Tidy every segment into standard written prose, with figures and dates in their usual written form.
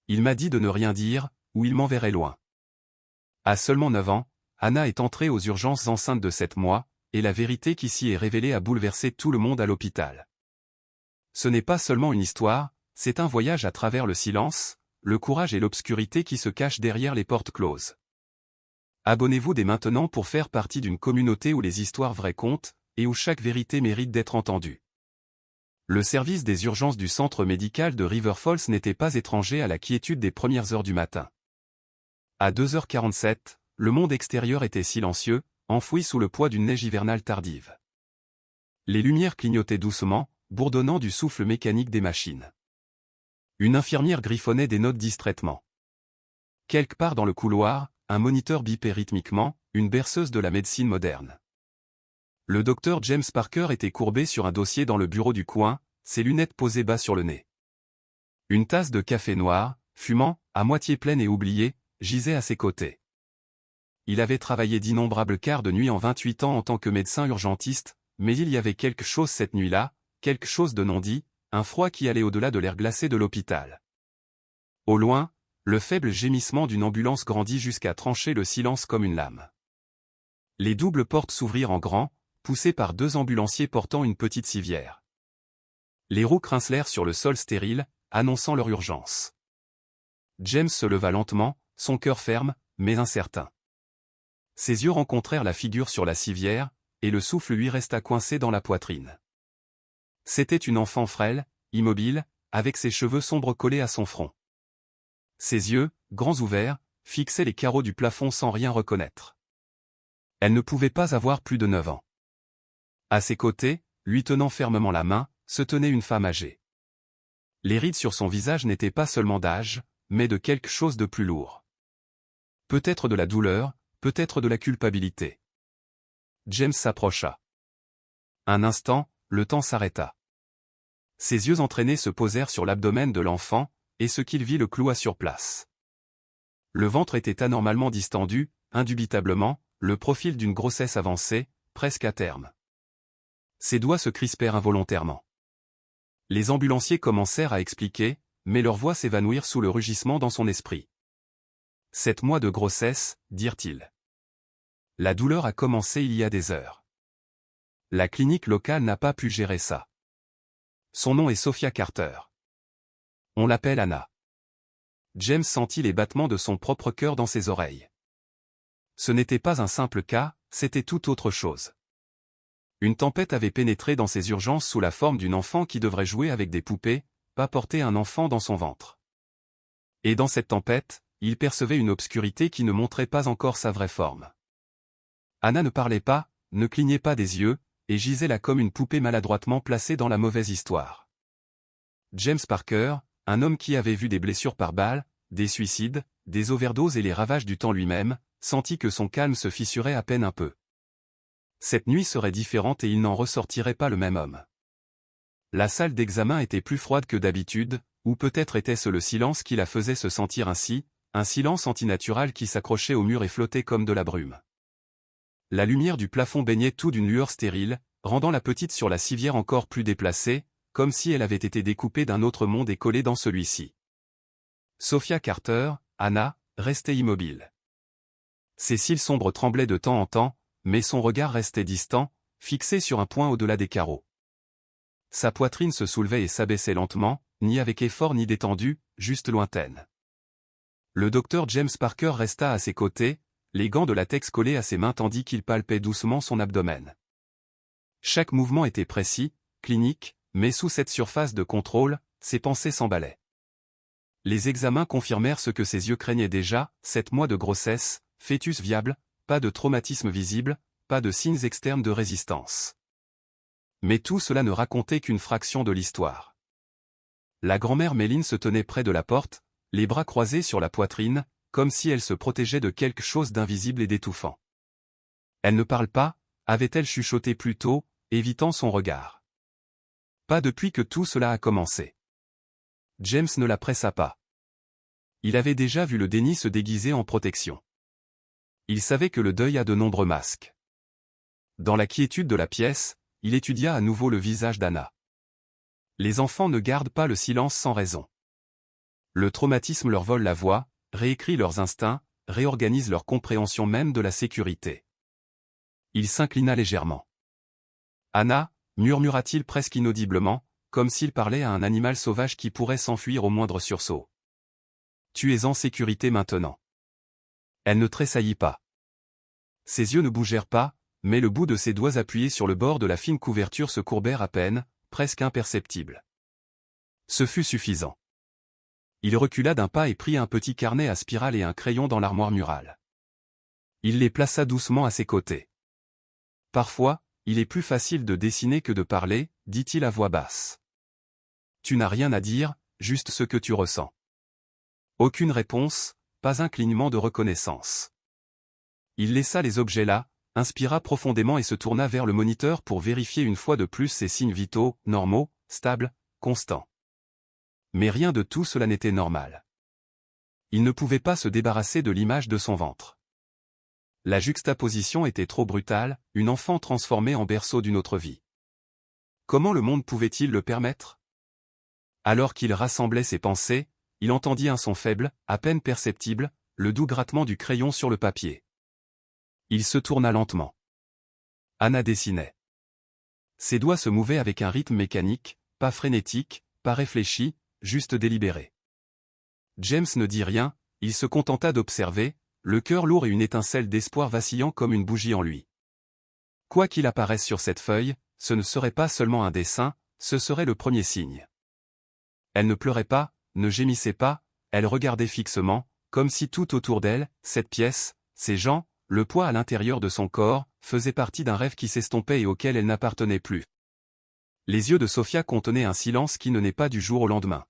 Il m'a dit de ne rien dire, ou il m'enverrait loin. À seulement 9 ans, Anna est entrée aux urgences enceinte de 7 mois, et la vérité qui s'y est révélée a bouleversé tout le monde à l'hôpital. Ce n'est pas seulement une histoire, c'est un voyage à travers le silence, le courage et l'obscurité qui se cachent derrière les portes closes. Abonnez-vous dès maintenant pour faire partie d'une communauté où les histoires vraies comptent, et où chaque vérité mérite d'être entendue. Le service des urgences du centre médical de River Falls n'était pas étranger à la quiétude des premières heures du matin. À 2h47, le monde extérieur était silencieux, enfoui sous le poids d'une neige hivernale tardive. Les lumières clignotaient doucement, bourdonnant du souffle mécanique des machines. Une infirmière griffonnait des notes distraitement. Quelque part dans le couloir, un moniteur bipait rythmiquement, une berceuse de la médecine moderne. Le docteur James Parker était courbé sur un dossier dans le bureau du coin, ses lunettes posées bas sur le nez. Une tasse de café noir, fumant, à moitié pleine et oubliée, gisait à ses côtés. Il avait travaillé d'innombrables quarts de nuit en 28 ans en tant que médecin urgentiste, mais il y avait quelque chose cette nuit-là, quelque chose de non dit, un froid qui allait au-delà de l'air glacé de l'hôpital. Au loin, le faible gémissement d'une ambulance grandit jusqu'à trancher le silence comme une lame. Les doubles portes s'ouvrirent en grand, poussées par 2 ambulanciers portant une petite civière. Les roues grincelèrent sur le sol stérile, annonçant leur urgence. James se leva lentement, son cœur ferme, mais incertain. Ses yeux rencontrèrent la figure sur la civière, et le souffle lui resta coincé dans la poitrine. C'était une enfant frêle, immobile, avec ses cheveux sombres collés à son front. Ses yeux, grands ouverts, fixaient les carreaux du plafond sans rien reconnaître. Elle ne pouvait pas avoir plus de 9 ans. À ses côtés, lui tenant fermement la main, se tenait une femme âgée. Les rides sur son visage n'étaient pas seulement d'âge, mais de quelque chose de plus lourd. Peut-être de la douleur, peut-être de la culpabilité. James s'approcha. Un instant, le temps s'arrêta. Ses yeux entraînés se posèrent sur l'abdomen de l'enfant, et ce qu'il vit le cloua sur place. Le ventre était anormalement distendu, indubitablement, le profil d'une grossesse avancée, presque à terme. Ses doigts se crispèrent involontairement. Les ambulanciers commencèrent à expliquer, mais leurs voix s'évanouirent sous le rugissement dans son esprit. 7 mois de grossesse, dirent-ils. La douleur a commencé il y a des heures. La clinique locale n'a pas pu gérer ça. Son nom est Sophia Carter. On l'appelle Anna. James sentit les battements de son propre cœur dans ses oreilles. Ce n'était pas un simple cas, c'était tout autre chose. Une tempête avait pénétré dans ses urgences sous la forme d'une enfant qui devrait jouer avec des poupées, pas porter un enfant dans son ventre. Et dans cette tempête, il percevait une obscurité qui ne montrait pas encore sa vraie forme. Anna ne parlait pas, ne clignait pas des yeux, et gisait là comme une poupée maladroitement placée dans la mauvaise histoire. James Parker, un homme qui avait vu des blessures par balles, des suicides, des overdoses et les ravages du temps lui-même, sentit que son calme se fissurait à peine un peu. Cette nuit serait différente et il n'en ressortirait pas le même homme. La salle d'examen était plus froide que d'habitude, ou peut-être était-ce le silence qui la faisait se sentir ainsi, un silence antinatural qui s'accrochait au mur et flottait comme de la brume. La lumière du plafond baignait tout d'une lueur stérile, rendant la petite sur la civière encore plus déplacée, comme si elle avait été découpée d'un autre monde et collée dans celui-ci. Sophia Carter, Anna, restait immobile. Ses cils sombres tremblaient de temps en temps, mais son regard restait distant, fixé sur un point au-delà des carreaux. Sa poitrine se soulevait et s'abaissait lentement, ni avec effort ni détendue, juste lointaine. Le docteur James Parker resta à ses côtés, les gants de latex collés à ses mains tandis qu'il palpait doucement son abdomen. Chaque mouvement était précis, clinique, mais sous cette surface de contrôle, ses pensées s'emballaient. Les examens confirmèrent ce que ses yeux craignaient déjà, 7 mois de grossesse, fœtus viable, pas de traumatisme visible, pas de signes externes de résistance. Mais tout cela ne racontait qu'une fraction de l'histoire. La grand-mère Méline se tenait près de la porte, les bras croisés sur la poitrine, comme si elle se protégeait de quelque chose d'invisible et d'étouffant. Elle ne parle pas, avait-elle chuchoté plus tôt, évitant son regard. Pas depuis que tout cela a commencé. James ne la pressa pas. Il avait déjà vu le déni se déguiser en protection. Il savait que le deuil a de nombreux masques. Dans la quiétude de la pièce, il étudia à nouveau le visage d'Anna. Les enfants ne gardent pas le silence sans raison. Le traumatisme leur vole la voix, réécrit leurs instincts, réorganise leur compréhension même de la sécurité. Il s'inclina légèrement. « Anna » murmura-t-il presque inaudiblement, comme s'il parlait à un animal sauvage qui pourrait s'enfuir au moindre sursaut. « Tu es en sécurité maintenant. » Elle ne tressaillit pas. Ses yeux ne bougèrent pas, mais le bout de ses doigts appuyés sur le bord de la fine couverture se courbèrent à peine, presque imperceptibles. Ce fut suffisant. Il recula d'un pas et prit un petit carnet à spirale et un crayon dans l'armoire murale. Il les plaça doucement à ses côtés. « Parfois, il est plus facile de dessiner que de parler, dit-il à voix basse. Tu n'as rien à dire, juste ce que tu ressens. » Aucune réponse, pas un clignement de reconnaissance. Il laissa les objets là, inspira profondément et se tourna vers le moniteur pour vérifier une fois de plus ses signes vitaux, normaux, stables, constants. Mais rien de tout cela n'était normal. Il ne pouvait pas se débarrasser de l'image de son ventre. La juxtaposition était trop brutale, une enfant transformée en berceau d'une autre vie. Comment le monde pouvait-il le permettre? Alors qu'il rassemblait ses pensées, il entendit un son faible, à peine perceptible, le doux grattement du crayon sur le papier. Il se tourna lentement. Anna dessinait. Ses doigts se mouvaient avec un rythme mécanique, pas frénétique, pas réfléchi, juste délibéré. James ne dit rien, il se contenta d'observer, le cœur lourd et une étincelle d'espoir vacillant comme une bougie en lui. Quoi qu'il apparaisse sur cette feuille, ce ne serait pas seulement un dessin, ce serait le premier signe. Elle ne pleurait pas, ne gémissait pas, elle regardait fixement, comme si tout autour d'elle, cette pièce, ces gens, le poids à l'intérieur de son corps, faisait partie d'un rêve qui s'estompait et auquel elle n'appartenait plus. Les yeux de Sophia contenaient un silence qui ne naît pas du jour au lendemain.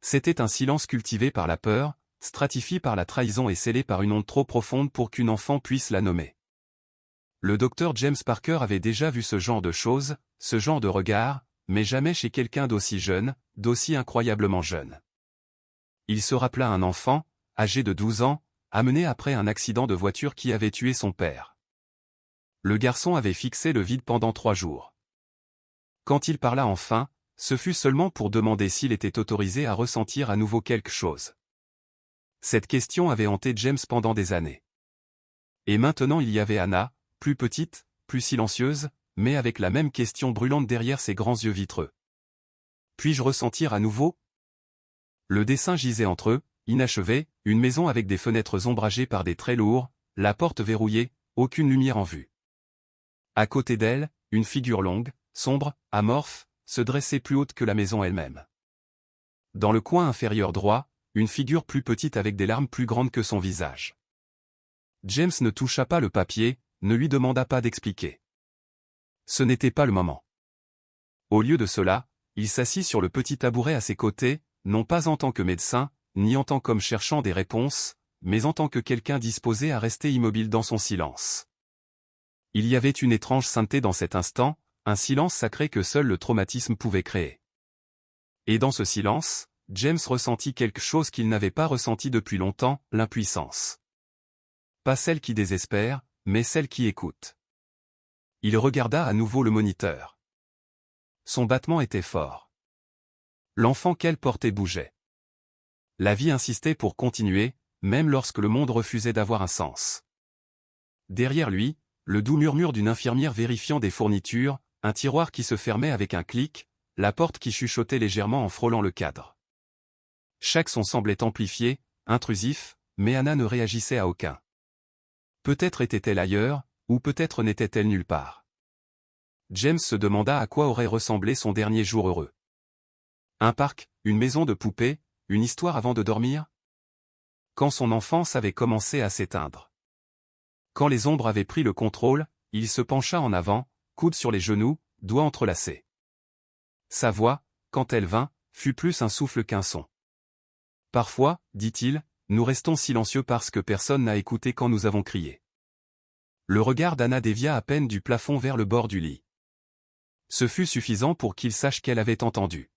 C'était un silence cultivé par la peur, stratifié par la trahison et scellé par une honte trop profonde pour qu'une enfant puisse la nommer. Le docteur James Parker avait déjà vu ce genre de choses, ce genre de regard, mais jamais chez quelqu'un d'aussi jeune, d'aussi incroyablement jeune. Il se rappela un enfant, âgé de 12 ans, amené après un accident de voiture qui avait tué son père. Le garçon avait fixé le vide pendant 3 jours. Quand il parla enfin, ce fut seulement pour demander s'il était autorisé à ressentir à nouveau quelque chose. Cette question avait hanté James pendant des années. Et maintenant il y avait Anna, plus petite, plus silencieuse, mais avec la même question brûlante derrière ses grands yeux vitreux. Puis-je ressentir à nouveau? Le dessin gisait entre eux, inachevé, une maison avec des fenêtres ombragées par des traits lourds, la porte verrouillée, aucune lumière en vue. À côté d'elle, une figure longue, sombre, amorphe, se dressait plus haute que la maison elle-même. Dans le coin inférieur droit, une figure plus petite avec des larmes plus grandes que son visage. James ne toucha pas le papier, ne lui demanda pas d'expliquer. Ce n'était pas le moment. Au lieu de cela, il s'assit sur le petit tabouret à ses côtés, non pas en tant que médecin, ni en tant qu'homme cherchant des réponses, mais en tant que quelqu'un disposé à rester immobile dans son silence. Il y avait une étrange sainteté dans cet instant, un silence sacré que seul le traumatisme pouvait créer. Et dans ce silence, James ressentit quelque chose qu'il n'avait pas ressenti depuis longtemps, l'impuissance. Pas celle qui désespère, mais celle qui écoute. Il regarda à nouveau le moniteur. Son battement était fort. L'enfant qu'elle portait bougeait. La vie insistait pour continuer, même lorsque le monde refusait d'avoir un sens. Derrière lui, le doux murmure d'une infirmière vérifiant des fournitures, un tiroir qui se fermait avec un clic, la porte qui chuchotait légèrement en frôlant le cadre. Chaque son semblait amplifié, intrusif, mais Anna ne réagissait à aucun. Peut-être était-elle ailleurs, ou peut-être n'était-elle nulle part. James se demanda à quoi aurait ressemblé son dernier jour heureux. Un parc, une maison de poupées, une histoire avant de dormir? Quand son enfance avait commencé à s'éteindre. Quand les ombres avaient pris le contrôle, il se pencha en avant, coude sur les genoux, doigts entrelacés. Sa voix, quand elle vint, fut plus un souffle qu'un son. Parfois, dit-il, nous restons silencieux parce que personne n'a écouté quand nous avons crié. Le regard d'Anna dévia à peine du plafond vers le bord du lit. Ce fut suffisant pour qu'il sache qu'elle avait entendu.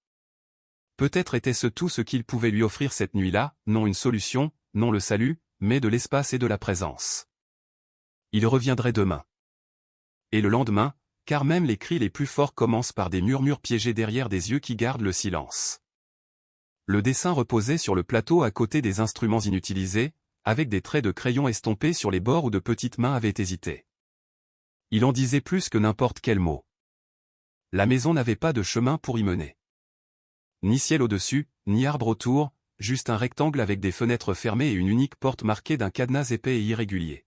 Peut-être était-ce tout ce qu'il pouvait lui offrir cette nuit-là, non une solution, non le salut, mais de l'espace et de la présence. Il reviendrait demain. Et le lendemain, car même les cris les plus forts commencent par des murmures piégés derrière des yeux qui gardent le silence. Le dessin reposait sur le plateau à côté des instruments inutilisés, avec des traits de crayon estompés sur les bords où de petites mains avaient hésité. Il en disait plus que n'importe quel mot. La maison n'avait pas de chemin pour y mener. Ni ciel au-dessus, ni arbre autour, juste un rectangle avec des fenêtres fermées et une unique porte marquée d'un cadenas épais et irrégulier.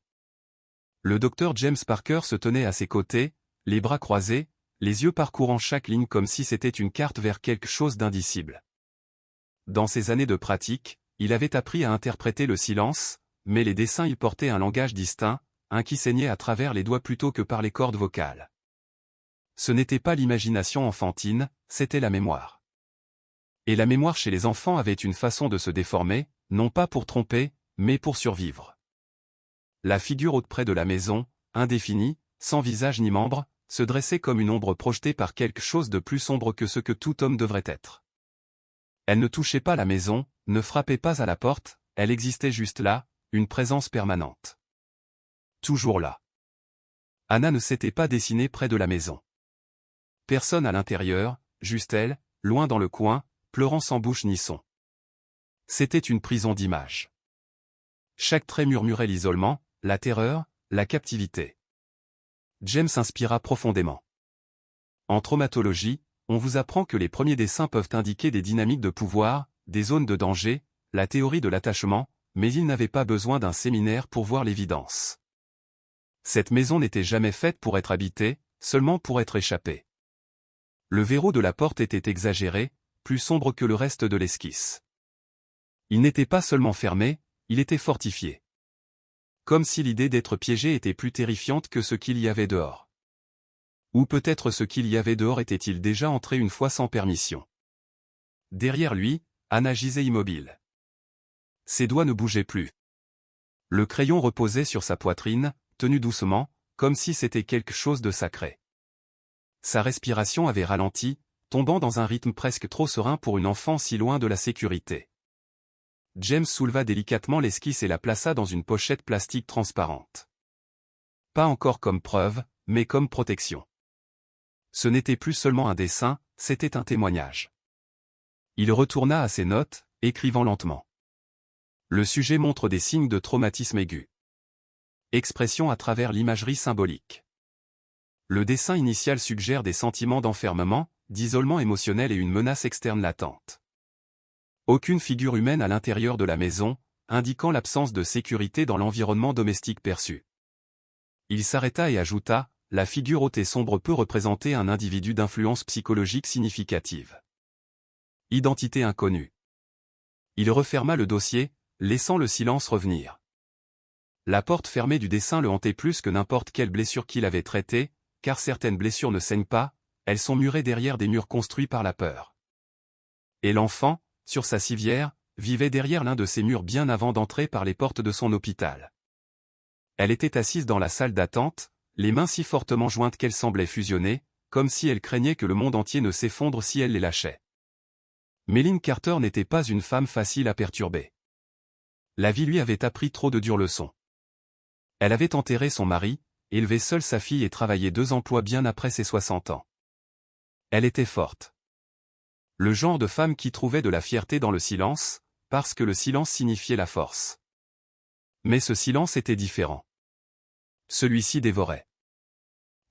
Le docteur James Parker se tenait à ses côtés, les bras croisés, les yeux parcourant chaque ligne comme si c'était une carte vers quelque chose d'indicible. Dans ses années de pratique, il avait appris à interpréter le silence, mais les dessins y portaient un langage distinct, un qui saignait à travers les doigts plutôt que par les cordes vocales. Ce n'était pas l'imagination enfantine, c'était la mémoire. Et la mémoire chez les enfants avait une façon de se déformer, non pas pour tromper, mais pour survivre. La figure haute près de la maison, indéfinie, sans visage ni membre, se dressait comme une ombre projetée par quelque chose de plus sombre que ce que tout homme devrait être. Elle ne touchait pas la maison, ne frappait pas à la porte, elle existait juste là, une présence permanente. Toujours là. Anna ne s'était pas dessinée près de la maison. Personne à l'intérieur, juste elle, loin dans le coin, pleurant sans bouche ni son. C'était une prison d'images. Chaque trait murmurait l'isolement, la terreur, la captivité. James inspira profondément. En traumatologie, on vous apprend que les premiers dessins peuvent indiquer des dynamiques de pouvoir, des zones de danger, la théorie de l'attachement, mais il n'avait pas besoin d'un séminaire pour voir l'évidence. Cette maison n'était jamais faite pour être habitée, seulement pour être échappée. Le verrou de la porte était exagéré, plus sombre que le reste de l'esquisse. Il n'était pas seulement fermé, il était fortifié. Comme si l'idée d'être piégé était plus terrifiante que ce qu'il y avait dehors. Ou peut-être ce qu'il y avait dehors était-il déjà entré une fois sans permission. Derrière lui, Anna gisait immobile. Ses doigts ne bougeaient plus. Le crayon reposait sur sa poitrine, tenu doucement, comme si c'était quelque chose de sacré. Sa respiration avait ralenti, tombant dans un rythme presque trop serein pour une enfant si loin de la sécurité. James souleva délicatement l'esquisse et la plaça dans une pochette plastique transparente. Pas encore comme preuve, mais comme protection. Ce n'était plus seulement un dessin, c'était un témoignage. Il retourna à ses notes, écrivant lentement. Le sujet montre des signes de traumatisme aigu. Expression à travers l'imagerie symbolique. Le dessin initial suggère des sentiments d'enfermement, d'isolement émotionnel et une menace externe latente. Aucune figure humaine à l'intérieur de la maison, indiquant l'absence de sécurité dans l'environnement domestique perçu. Il s'arrêta et ajouta, la figure haute et sombre peut représenter un individu d'influence psychologique significative. Identité inconnue. Il referma le dossier, laissant le silence revenir. La porte fermée du dessin le hantait plus que n'importe quelle blessure qu'il avait traitée, car certaines blessures ne saignent pas, elles sont murées derrière des murs construits par la peur. Et l'enfant, sur sa civière, vivait derrière l'un de ces murs bien avant d'entrer par les portes de son hôpital. Elle était assise dans la salle d'attente, les mains si fortement jointes qu'elles semblaient fusionner, comme si elle craignait que le monde entier ne s'effondre si elle les lâchait. Méline Carter n'était pas une femme facile à perturber. La vie lui avait appris trop de dures leçons. Elle avait enterré son mari, élevé seule sa fille et travaillé 2 emplois bien après ses 60 ans. Elle était forte. Le genre de femme qui trouvait de la fierté dans le silence, parce que le silence signifiait la force. Mais ce silence était différent. Celui-ci dévorait.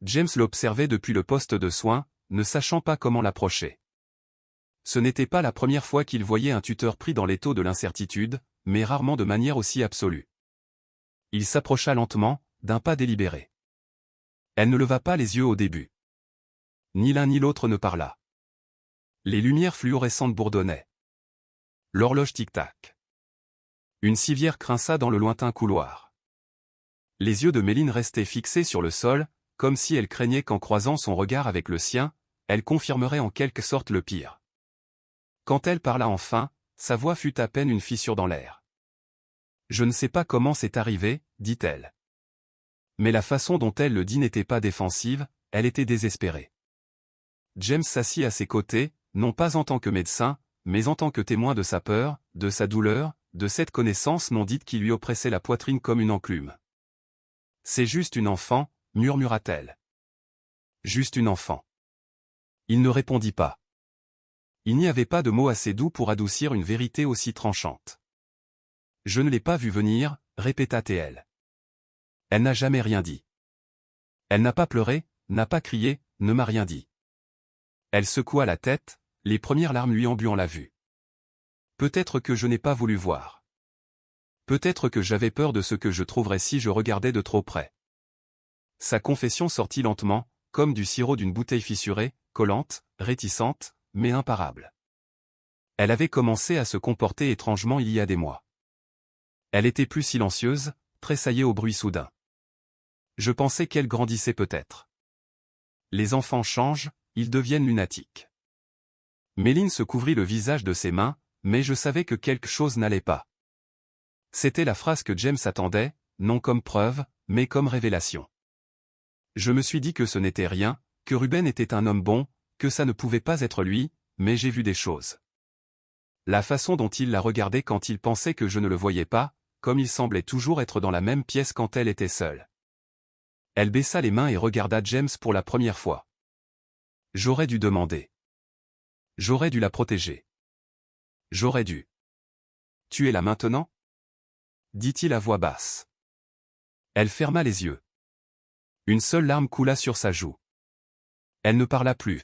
James l'observait depuis le poste de soins, ne sachant pas comment l'approcher. Ce n'était pas la première fois qu'il voyait un tuteur pris dans l'étau de l'incertitude, mais rarement de manière aussi absolue. Il s'approcha lentement, d'un pas délibéré. Elle ne leva pas les yeux au début. Ni l'un ni l'autre ne parla. Les lumières fluorescentes bourdonnaient. L'horloge tic-tac. Une civière grinça dans le lointain couloir. Les yeux de Méline restaient fixés sur le sol, comme si elle craignait qu'en croisant son regard avec le sien, elle confirmerait en quelque sorte le pire. Quand elle parla enfin, sa voix fut à peine une fissure dans l'air. « Je ne sais pas comment c'est arrivé, dit-elle. Mais la façon dont elle le dit n'était pas défensive, elle était désespérée. » James s'assit à ses côtés, non pas en tant que médecin, mais en tant que témoin de sa peur, de sa douleur, de cette connaissance non dite qui lui oppressait la poitrine comme une enclume. « C'est juste une enfant, murmura-t-elle. Juste une enfant. Il ne répondit pas. Il n'y avait pas de mots assez doux pour adoucir une vérité aussi tranchante. Je ne l'ai pas vu venir, répéta-t-elle. Elle n'a jamais rien dit. Elle n'a pas pleuré, n'a pas crié, ne m'a rien dit. Elle secoua la tête, les premières larmes lui embuant la vue. Peut-être que je n'ai pas voulu voir. Peut-être que j'avais peur de ce que je trouverais si je regardais de trop près. Sa confession sortit lentement, comme du sirop d'une bouteille fissurée, collante, réticente, mais imparable. Elle avait commencé à se comporter étrangement il y a des mois. Elle était plus silencieuse, tressaillait au bruit soudain. Je pensais qu'elle grandissait peut-être. Les enfants changent, ils deviennent lunatiques. Méline se couvrit le visage de ses mains, mais je savais que quelque chose n'allait pas. C'était la phrase que James attendait, non comme preuve, mais comme révélation. Je me suis dit que ce n'était rien, que Ruben était un homme bon, que ça ne pouvait pas être lui, mais j'ai vu des choses. La façon dont il la regardait quand il pensait que je ne le voyais pas, comme il semblait toujours être dans la même pièce quand elle était seule. Elle baissa les mains et regarda James pour la première fois. J'aurais dû demander. J'aurais dû la protéger. J'aurais dû. Tu es là maintenant ? Dit-il à voix basse. Elle ferma les yeux. Une seule larme coula sur sa joue. Elle ne parla plus.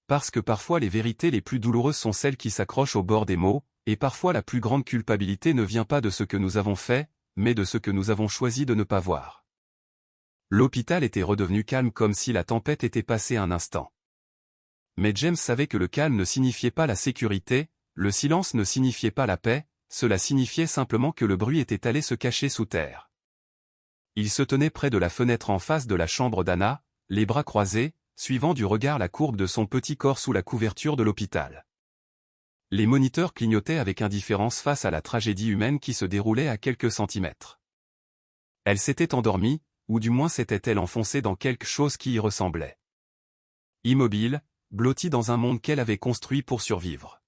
Parce que parfois les vérités les plus douloureuses sont celles qui s'accrochent au bord des mots, et parfois la plus grande culpabilité ne vient pas de ce que nous avons fait, mais de ce que nous avons choisi de ne pas voir. L'hôpital était redevenu calme comme si la tempête était passée un instant. Mais James savait que le calme ne signifiait pas la sécurité, le silence ne signifiait pas la paix, cela signifiait simplement que le bruit était allé se cacher sous terre. Il se tenait près de la fenêtre en face de la chambre d'Anna, les bras croisés, suivant du regard la courbe de son petit corps sous la couverture de l'hôpital. Les moniteurs clignotaient avec indifférence face à la tragédie humaine qui se déroulait à quelques centimètres. Elle s'était endormie, ou du moins s'était-elle enfoncée dans quelque chose qui y ressemblait. Immobile, blottie dans un monde qu'elle avait construit pour survivre.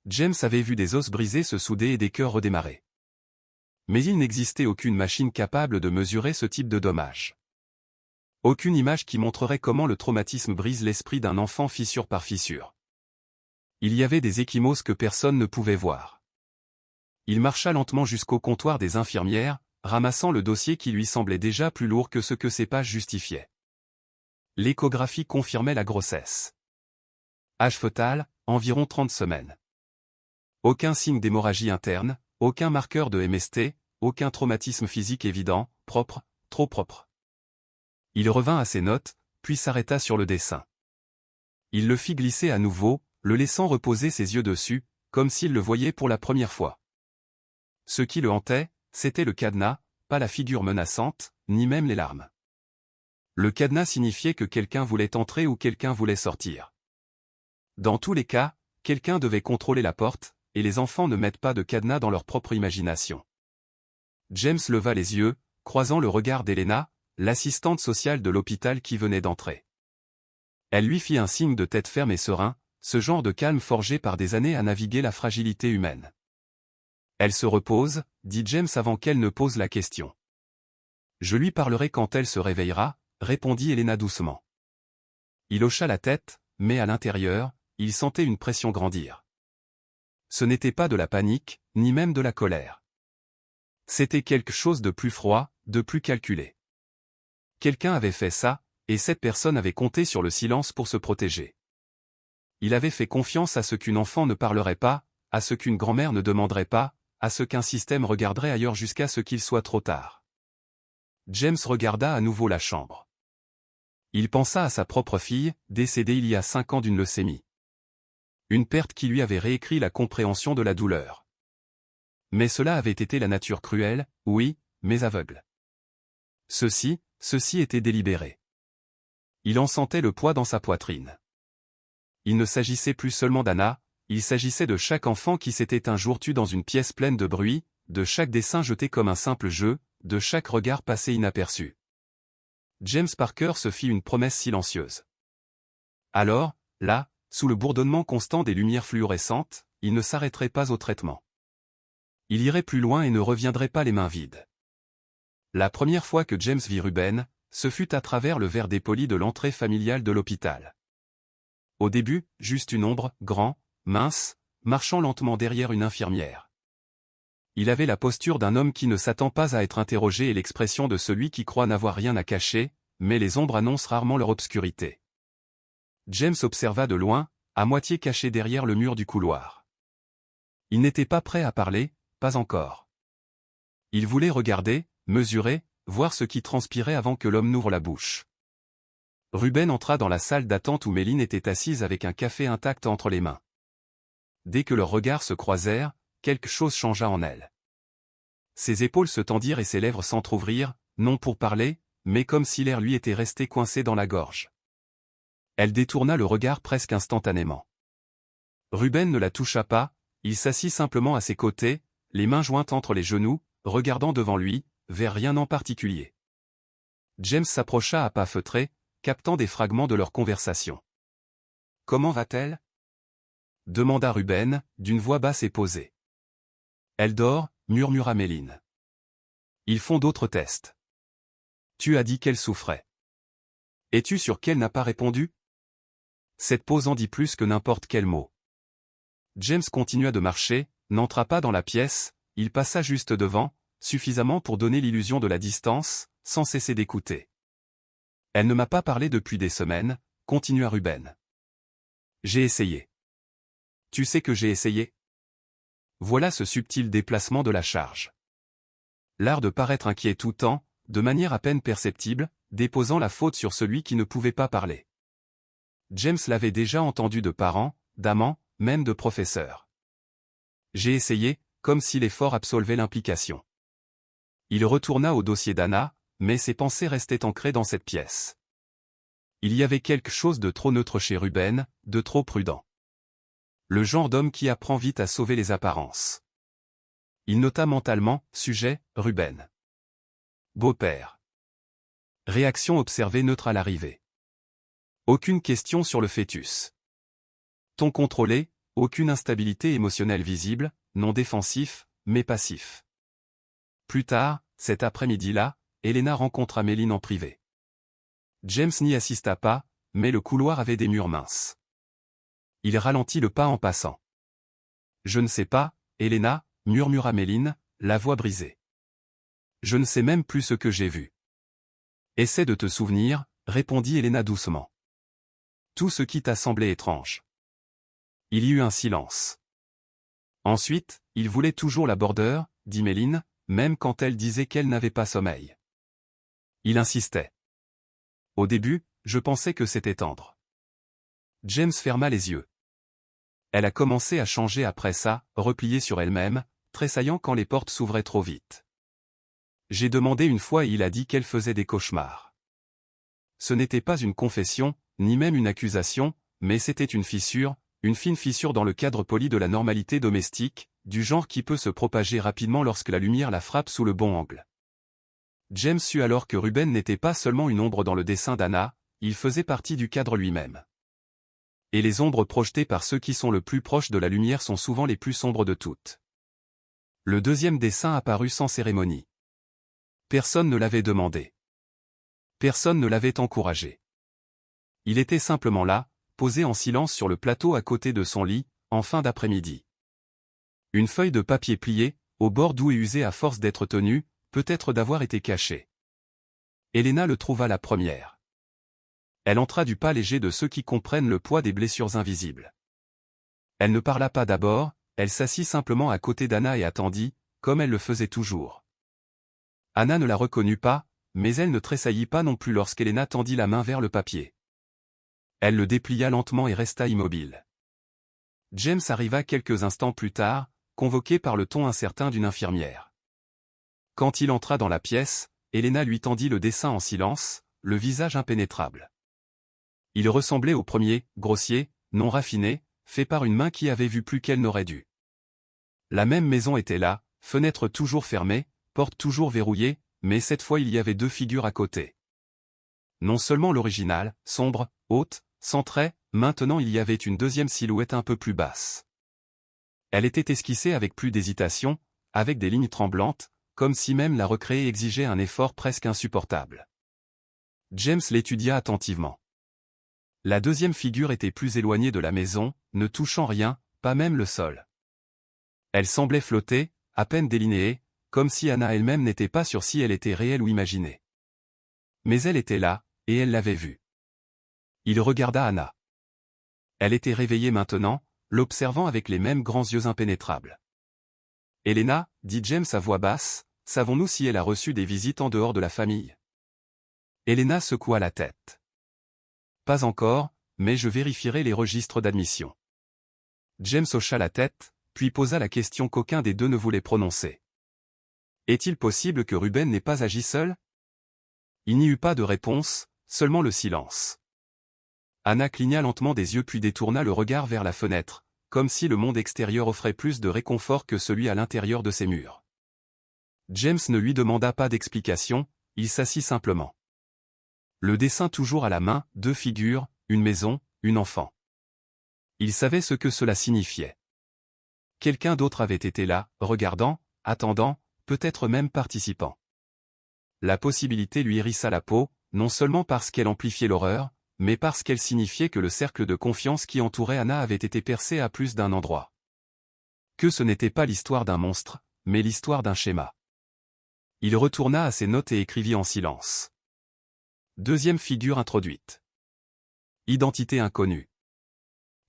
James avait vu des os brisés se souder et des cœurs redémarrer. Mais il n'existait aucune machine capable de mesurer ce type de dommage. Aucune image qui montrerait comment le traumatisme brise l'esprit d'un enfant fissure par fissure. Il y avait des ecchymoses que personne ne pouvait voir. Il marcha lentement jusqu'au comptoir des infirmières, ramassant le dossier qui lui semblait déjà plus lourd que ce que ses pages justifiaient. L'échographie confirmait la grossesse. Âge fœtal, environ 30 semaines. Aucun signe d'hémorragie interne, aucun marqueur de MST, aucun traumatisme physique évident, propre, trop propre. Il revint à ses notes, puis s'arrêta sur le dessin. Il le fit glisser à nouveau, le laissant reposer ses yeux dessus, comme s'il le voyait pour la première fois. Ce qui le hantait, c'était le cadenas, pas la figure menaçante, ni même les larmes. Le cadenas signifiait que quelqu'un voulait entrer ou quelqu'un voulait sortir. Dans tous les cas, quelqu'un devait contrôler la porte, et les enfants ne mettent pas de cadenas dans leur propre imagination. James leva les yeux, croisant le regard d'Helena, l'assistante sociale de l'hôpital qui venait d'entrer. Elle lui fit un signe de tête ferme et serein, ce genre de calme forgé par des années à naviguer la fragilité humaine. Elle se repose, dit James avant qu'elle ne pose la question. Je lui parlerai quand elle se réveillera, répondit Helena doucement. Il hocha la tête, mais à l'intérieur, il sentait une pression grandir. Ce n'était pas de la panique, ni même de la colère. C'était quelque chose de plus froid, de plus calculé. Quelqu'un avait fait ça, et cette personne avait compté sur le silence pour se protéger. Il avait fait confiance à ce qu'une enfant ne parlerait pas, à ce qu'une grand-mère ne demanderait pas, à ce qu'un système regarderait ailleurs jusqu'à ce qu'il soit trop tard. James regarda à nouveau la chambre. Il pensa à sa propre fille, décédée il y a 5 ans d'une leucémie. Une perte qui lui avait réécrit la compréhension de la douleur. Mais cela avait été la nature cruelle, oui, mais aveugle. Ceci était délibéré. Il en sentait le poids dans sa poitrine. Il ne s'agissait plus seulement d'Anna, il s'agissait de chaque enfant qui s'était un jour tu dans une pièce pleine de bruit, de chaque dessin jeté comme un simple jeu, de chaque regard passé inaperçu. James Parker se fit une promesse silencieuse. Alors, là, sous le bourdonnement constant des lumières fluorescentes, il ne s'arrêterait pas au traitement. Il irait plus loin et ne reviendrait pas les mains vides. La première fois que James vit Ruben, ce fut à travers le verre dépoli de l'entrée familiale de l'hôpital. Au début, juste une ombre, grand, mince, marchant lentement derrière une infirmière. Il avait la posture d'un homme qui ne s'attend pas à être interrogé et l'expression de celui qui croit n'avoir rien à cacher, mais les ombres annoncent rarement leur obscurité. James observa de loin, à moitié caché derrière le mur du couloir. Il n'était pas prêt à parler, pas encore. Il voulait regarder, mesurer, voir ce qui transpirait avant que l'homme n'ouvre la bouche. Ruben entra dans la salle d'attente où Méline était assise avec un café intact entre les mains. Dès que leurs regards se croisèrent, quelque chose changea en elle. Ses épaules se tendirent et ses lèvres s'entr'ouvrirent, non pour parler, mais comme si l'air lui était resté coincé dans la gorge. Elle détourna le regard presque instantanément. Ruben ne la toucha pas, il s'assit simplement à ses côtés, les mains jointes entre les genoux, regardant devant lui, vers rien en particulier. James s'approcha à pas feutrés, captant des fragments de leur conversation. « Comment va-t-elle » demanda Ruben, d'une voix basse et posée. « Elle dort » murmura Méline. « Ils font d'autres tests. »« Tu as dit qu'elle souffrait. »« Es-tu sûr qu'elle n'a pas répondu ?» Cette pause en dit plus que n'importe quel mot. James continua de marcher, n'entra pas dans la pièce, il passa juste devant, suffisamment pour donner l'illusion de la distance, sans cesser d'écouter. « Elle ne m'a pas parlé depuis des semaines » continua Ruben. « J'ai essayé. »« Tu sais que j'ai essayé ?» Voilà ce subtil déplacement de la charge. L'art de paraître inquiet tout temps, de manière à peine perceptible, déposant la faute sur celui qui ne pouvait pas parler. James l'avait déjà entendu de parents, d'amants, même de professeurs. J'ai essayé, comme si l'effort absolvait l'implication. Il retourna au dossier d'Anna, mais ses pensées restaient ancrées dans cette pièce. Il y avait quelque chose de trop neutre chez Ruben, de trop prudent. Le genre d'homme qui apprend vite à sauver les apparences. Il nota mentalement, sujet, Ruben. Beau-père. Réaction observée neutre à l'arrivée. Aucune question sur le fœtus. Ton contrôlé, aucune instabilité émotionnelle visible, non défensif, mais passif. Plus tard, cet après-midi-là, Helena rencontra Méline en privé. James n'y assista pas, mais le couloir avait des murs minces. Il ralentit le pas en passant. « Je ne sais pas, Helena, » murmura Méline, la voix brisée. « Je ne sais même plus ce que j'ai vu. »« Essaie de te souvenir, » répondit Helena doucement. « Tout ce qui t'a semblé étrange. » Il y eut un silence. Ensuite, il voulait toujours la border, dit Méline, même quand elle disait qu'elle n'avait pas sommeil. Il insistait. Au début, je pensais que c'était tendre. James ferma les yeux. Elle a commencé à changer après ça, repliée sur elle-même, tressaillant quand les portes s'ouvraient trop vite. J'ai demandé une fois et il a dit qu'elle faisait des cauchemars. Ce n'était pas une confession, ni même une accusation, mais c'était une fissure, une fine fissure dans le cadre poli de la normalité domestique, du genre qui peut se propager rapidement lorsque la lumière la frappe sous le bon angle. James sut alors que Ruben n'était pas seulement une ombre dans le dessin d'Anna, il faisait partie du cadre lui-même. Et les ombres projetées par ceux qui sont le plus proches de la lumière sont souvent les plus sombres de toutes. Le deuxième dessin apparut sans cérémonie. Personne ne l'avait demandé. Personne ne l'avait encouragé. Il était simplement là, posé en silence sur le plateau à côté de son lit, en fin d'après-midi. Une feuille de papier pliée, au bord doux et usé à force d'être tenue, peut-être d'avoir été cachée. Helena le trouva la première. Elle entra du pas léger de ceux qui comprennent le poids des blessures invisibles. Elle ne parla pas d'abord, elle s'assit simplement à côté d'Anna et attendit, comme elle le faisait toujours. Anna ne la reconnut pas, mais elle ne tressaillit pas non plus lorsqu'Helena tendit la main vers le papier. Elle le déplia lentement et resta immobile. James arriva quelques instants plus tard, convoqué par le ton incertain d'une infirmière. Quand il entra dans la pièce, Helena lui tendit le dessin en silence, le visage impénétrable. Il ressemblait au premier, grossier, non raffiné, fait par une main qui avait vu plus qu'elle n'aurait dû. La même maison était là, fenêtre toujours fermée, porte toujours verrouillée, mais cette fois il y avait deux figures à côté. Non seulement l'original, sombre, haute, sans traits, maintenant il y avait une deuxième silhouette un peu plus basse. Elle était esquissée avec plus d'hésitation, avec des lignes tremblantes, comme si même la recréer exigeait un effort presque insupportable. James l'étudia attentivement. La deuxième figure était plus éloignée de la maison, ne touchant rien, pas même le sol. Elle semblait flotter, à peine délinéée, comme si Anna elle-même n'était pas sûre si elle était réelle ou imaginée. Mais elle était là, et elle l'avait vue. Il regarda Anna. Elle était réveillée maintenant, l'observant avec les mêmes grands yeux impénétrables. « Helena, dit James à voix basse, savons-nous si elle a reçu des visites en dehors de la famille ?» Helena secoua la tête. « Pas encore, mais je vérifierai les registres d'admission. » James hocha la tête, puis posa la question qu'aucun des deux ne voulait prononcer. « Est-il possible que Ruben n'ait pas agi seul ?» Il n'y eut pas de réponse, seulement le silence. Anna cligna lentement des yeux puis détourna le regard vers la fenêtre, comme si le monde extérieur offrait plus de réconfort que celui à l'intérieur de ses murs. James ne lui demanda pas d'explication, il s'assit simplement. Le dessin toujours à la main, deux figures, une maison, une enfant. Il savait ce que cela signifiait. Quelqu'un d'autre avait été là, regardant, attendant, peut-être même participant. La possibilité lui hérissa la peau, non seulement parce qu'elle amplifiait l'horreur, mais parce qu'elle signifiait que le cercle de confiance qui entourait Anna avait été percé à plus d'un endroit. Que ce n'était pas l'histoire d'un monstre, mais l'histoire d'un schéma. Il retourna à ses notes et écrivit en silence. Deuxième figure introduite. Identité inconnue.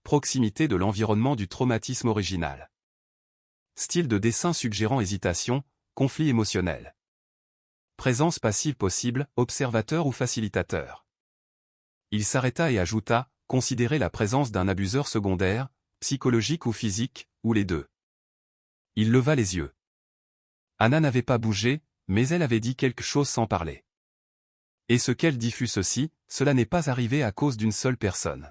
Proximité de l'environnement du traumatisme original. Style de dessin suggérant hésitation, conflit émotionnel. Présence passive possible, observateur ou facilitateur. Il s'arrêta et ajouta, considérer la présence d'un abuseur secondaire, psychologique ou physique, ou les deux. Il leva les yeux. Anna n'avait pas bougé, mais elle avait dit quelque chose sans parler. Et ce qu'elle dit fut ceci, cela n'est pas arrivé à cause d'une seule personne.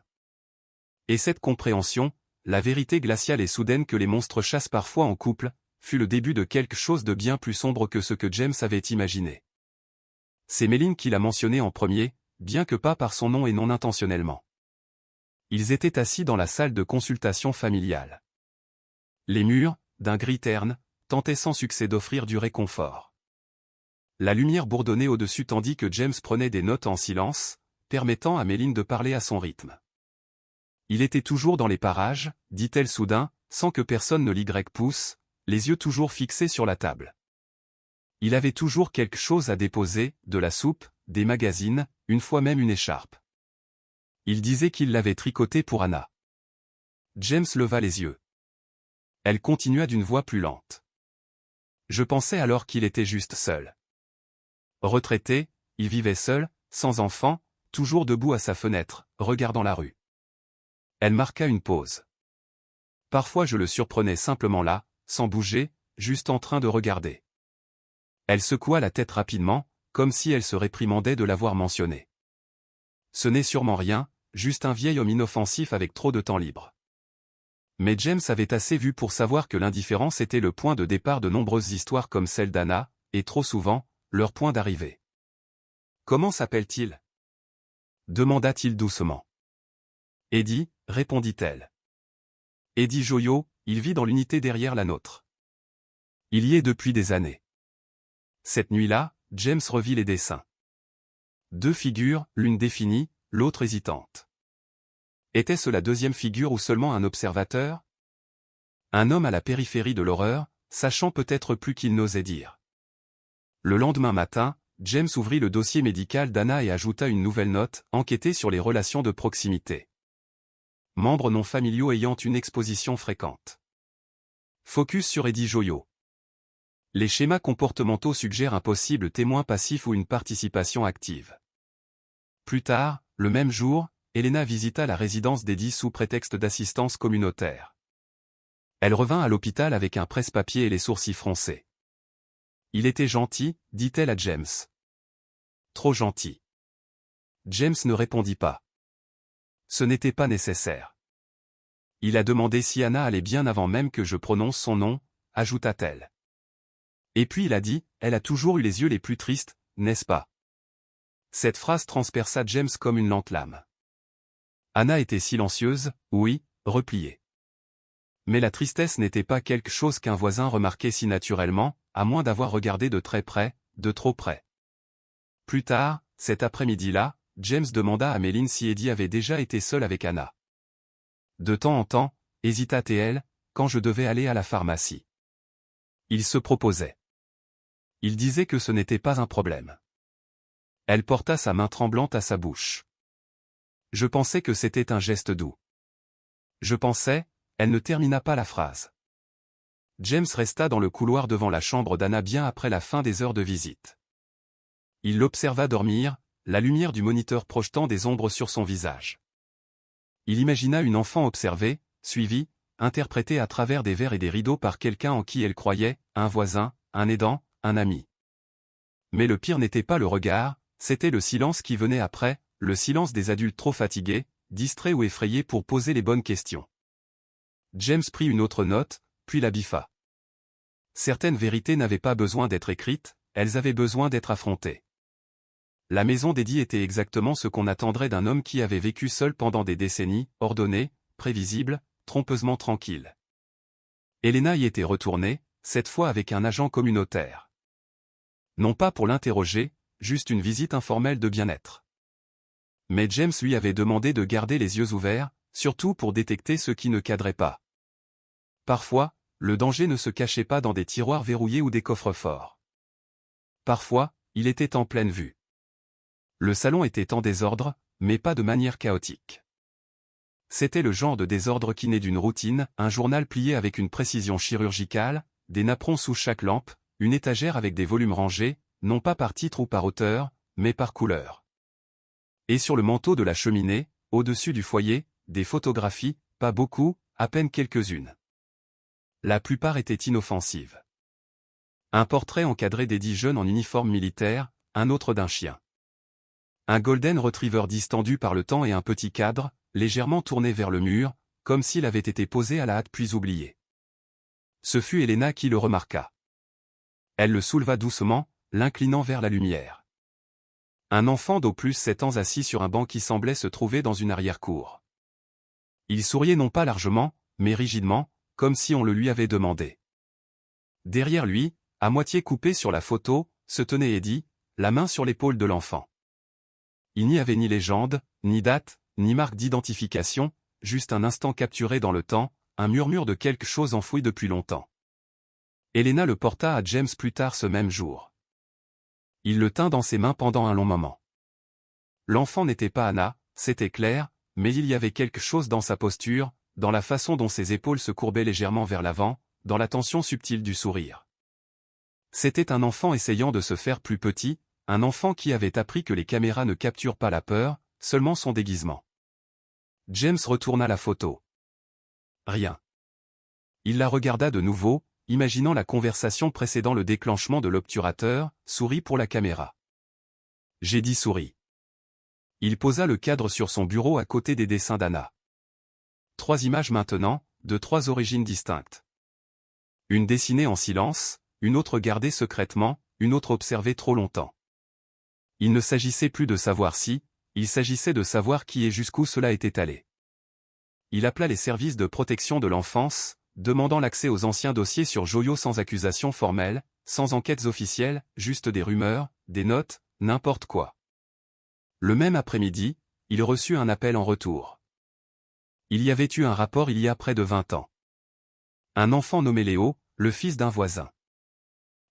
Et cette compréhension, la vérité glaciale et soudaine que les monstres chassent parfois en couple, fut le début de quelque chose de bien plus sombre que ce que James avait imaginé. C'est Méline qui l'a mentionné en premier, bien que pas par son nom et non intentionnellement. Ils étaient assis dans la salle de consultation familiale. Les murs, d'un gris terne, tentaient sans succès d'offrir du réconfort. La lumière bourdonnait au-dessus tandis que James prenait des notes en silence, permettant à Méline de parler à son rythme. Il était toujours dans les parages, dit-elle soudain, sans que personne ne l'y pousse, les yeux toujours fixés sur la table. Il avait toujours quelque chose à déposer, de la soupe, des magazines, une fois même une écharpe. Il disait qu'il l'avait tricotée pour Anna. James leva les yeux. Elle continua d'une voix plus lente. Je pensais alors qu'il était juste seul. Retraité, il vivait seul, sans enfant, toujours debout à sa fenêtre, regardant la rue. Elle marqua une pause. Parfois je le surprenais simplement là, sans bouger, juste en train de regarder. Elle secoua la tête rapidement, comme si elle se réprimandait de l'avoir mentionné. Ce n'est sûrement rien, juste un vieil homme inoffensif avec trop de temps libre. Mais James avait assez vu pour savoir que l'indifférence était le point de départ de nombreuses histoires comme celle d'Anna, et trop souvent, leur point d'arrivée. « Comment s'appelle-t-il » demanda-t-il doucement. « Eddie » répondit-elle. « Eddie Joyaux, il vit dans l'unité derrière la nôtre. Il y est depuis des années. » Cette nuit-là, James revit les dessins. Deux figures, l'une définie, l'autre hésitante. Était-ce la deuxième figure ou seulement un observateur? Un homme à la périphérie de l'horreur, sachant peut-être plus qu'il n'osait dire. Le lendemain matin, James ouvrit le dossier médical d'Anna et ajouta une nouvelle note, enquêter sur les relations de proximité. Membres non familiaux ayant une exposition fréquente. Focus sur Eddie Joyaux. Les schémas comportementaux suggèrent un possible témoin passif ou une participation active. Plus tard, le même jour, Helena visita la résidence d'Eddie sous prétexte d'assistance communautaire. Elle revint à l'hôpital avec un presse-papier et les sourcils froncés. Il était gentil, dit-elle à James. Trop gentil. James ne répondit pas. Ce n'était pas nécessaire. Il a demandé si Anna allait bien avant même que je prononce son nom, ajouta-t-elle. Et puis il a dit, elle a toujours eu les yeux les plus tristes, n'est-ce pas? Cette phrase transperça James comme une lente lame. Anna était silencieuse, oui, repliée. Mais la tristesse n'était pas quelque chose qu'un voisin remarquait si naturellement, à moins d'avoir regardé de très près, de trop près. Plus tard, cet après-midi-là, James demanda à Méline si Eddie avait déjà été seul avec Anna. De temps en temps, hésita-t-elle, quand je devais aller à la pharmacie. Il se proposait. Il disait que ce n'était pas un problème. Elle porta sa main tremblante à sa bouche. Je pensais que c'était un geste doux. Je pensais, elle ne termina pas la phrase. James resta dans le couloir devant la chambre d'Anna bien après la fin des heures de visite. Il l'observa dormir, la lumière du moniteur projetant des ombres sur son visage. Il imagina une enfant observée, suivie, interprétée à travers des verres et des rideaux par quelqu'un en qui elle croyait, un voisin, un aidant, un ami. Mais le pire n'était pas le regard, c'était le silence qui venait après, le silence des adultes trop fatigués, distraits ou effrayés pour poser les bonnes questions. James prit une autre note, puis la biffa. Certaines vérités n'avaient pas besoin d'être écrites, elles avaient besoin d'être affrontées. La maison d'Eddie était exactement ce qu'on attendrait d'un homme qui avait vécu seul pendant des décennies, ordonné, prévisible, trompeusement tranquille. Helena y était retournée, cette fois avec un agent communautaire. Non pas pour l'interroger, juste une visite informelle de bien-être. Mais James lui avait demandé de garder les yeux ouverts, surtout pour détecter ce qui ne cadrait pas. Parfois, le danger ne se cachait pas dans des tiroirs verrouillés ou des coffres forts. Parfois, il était en pleine vue. Le salon était en désordre, mais pas de manière chaotique. C'était le genre de désordre qui naît d'une routine, un journal plié avec une précision chirurgicale, des napperons sous chaque lampe, une étagère avec des volumes rangés, non pas par titre ou par auteur, mais par couleur. Et sur le manteau de la cheminée, au-dessus du foyer, des photographies, pas beaucoup, à peine quelques-unes. La plupart étaient inoffensives. Un portrait encadré d'Eddie jeune en uniforme militaire, un autre d'un chien. Un golden retriever distendu par le temps et un petit cadre, légèrement tourné vers le mur, comme s'il avait été posé à la hâte puis oublié. Ce fut Helena qui le remarqua. Elle le souleva doucement, l'inclinant vers la lumière. Un enfant d'au plus 7 ans assis sur un banc qui semblait se trouver dans une arrière-cour. Il souriait non pas largement, mais rigidement, comme si on le lui avait demandé. Derrière lui, à moitié coupé sur la photo, se tenait Eddie, la main sur l'épaule de l'enfant. Il n'y avait ni légende, ni date, ni marque d'identification, juste un instant capturé dans le temps, un murmure de quelque chose enfoui depuis longtemps. Helena le porta à James plus tard ce même jour. Il le tint dans ses mains pendant un long moment. L'enfant n'était pas Anna, c'était clair, mais il y avait quelque chose dans sa posture, dans la façon dont ses épaules se courbaient légèrement vers l'avant, dans la tension subtile du sourire. C'était un enfant essayant de se faire plus petit, un enfant qui avait appris que les caméras ne capturent pas la peur, seulement son déguisement. James retourna la photo. Rien. Il la regarda de nouveau, imaginant la conversation précédant le déclenchement de l'obturateur, sourit pour la caméra. J'ai dit souris. Il posa le cadre sur son bureau à côté des dessins d'Anna. 3 images maintenant, de 3 origines distinctes. Une dessinée en silence, une autre gardée secrètement, une autre observée trop longtemps. Il ne s'agissait plus de savoir si, il s'agissait de savoir qui et jusqu'où cela était allé. Il appela les services de protection de l'enfance, demandant l'accès aux anciens dossiers sur Joyo sans accusation formelle, sans enquêtes officielles, juste des rumeurs, des notes, n'importe quoi. Le même après-midi, il reçut un appel en retour. Il y avait eu un rapport il y a près de 20 ans. Un enfant nommé Léo, le fils d'un voisin.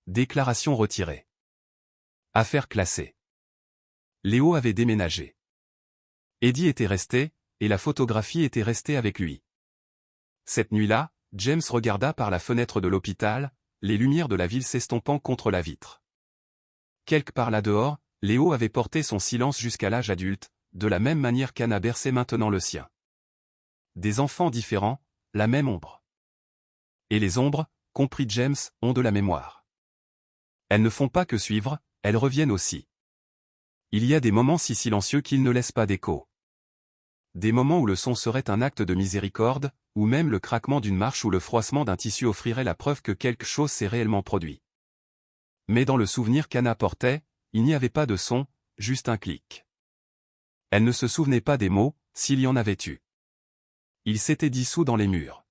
Déclaration retirée. Affaire classée. Léo avait déménagé. Eddie était resté, et la photographie était restée avec lui. Cette nuit-là, James regarda par la fenêtre de l'hôpital, les lumières de la ville s'estompant contre la vitre. Quelque part là-dehors, Léo avait porté son silence jusqu'à l'âge adulte, de la même manière qu'Anna berçait maintenant le sien. Des enfants différents, la même ombre. Et les ombres, comprit James, ont de la mémoire. Elles ne font pas que suivre, elles reviennent aussi. Il y a des moments si silencieux qu'ils ne laissent pas d'écho. Des moments où le son serait un acte de miséricorde, ou même le craquement d'une marche ou le froissement d'un tissu offrirait la preuve que quelque chose s'est réellement produit. Mais dans le souvenir qu'Anna portait, il n'y avait pas de son, juste un clic. Elle ne se souvenait pas des mots, s'il y en avait eu. Ils s'étaient dissous dans les murs.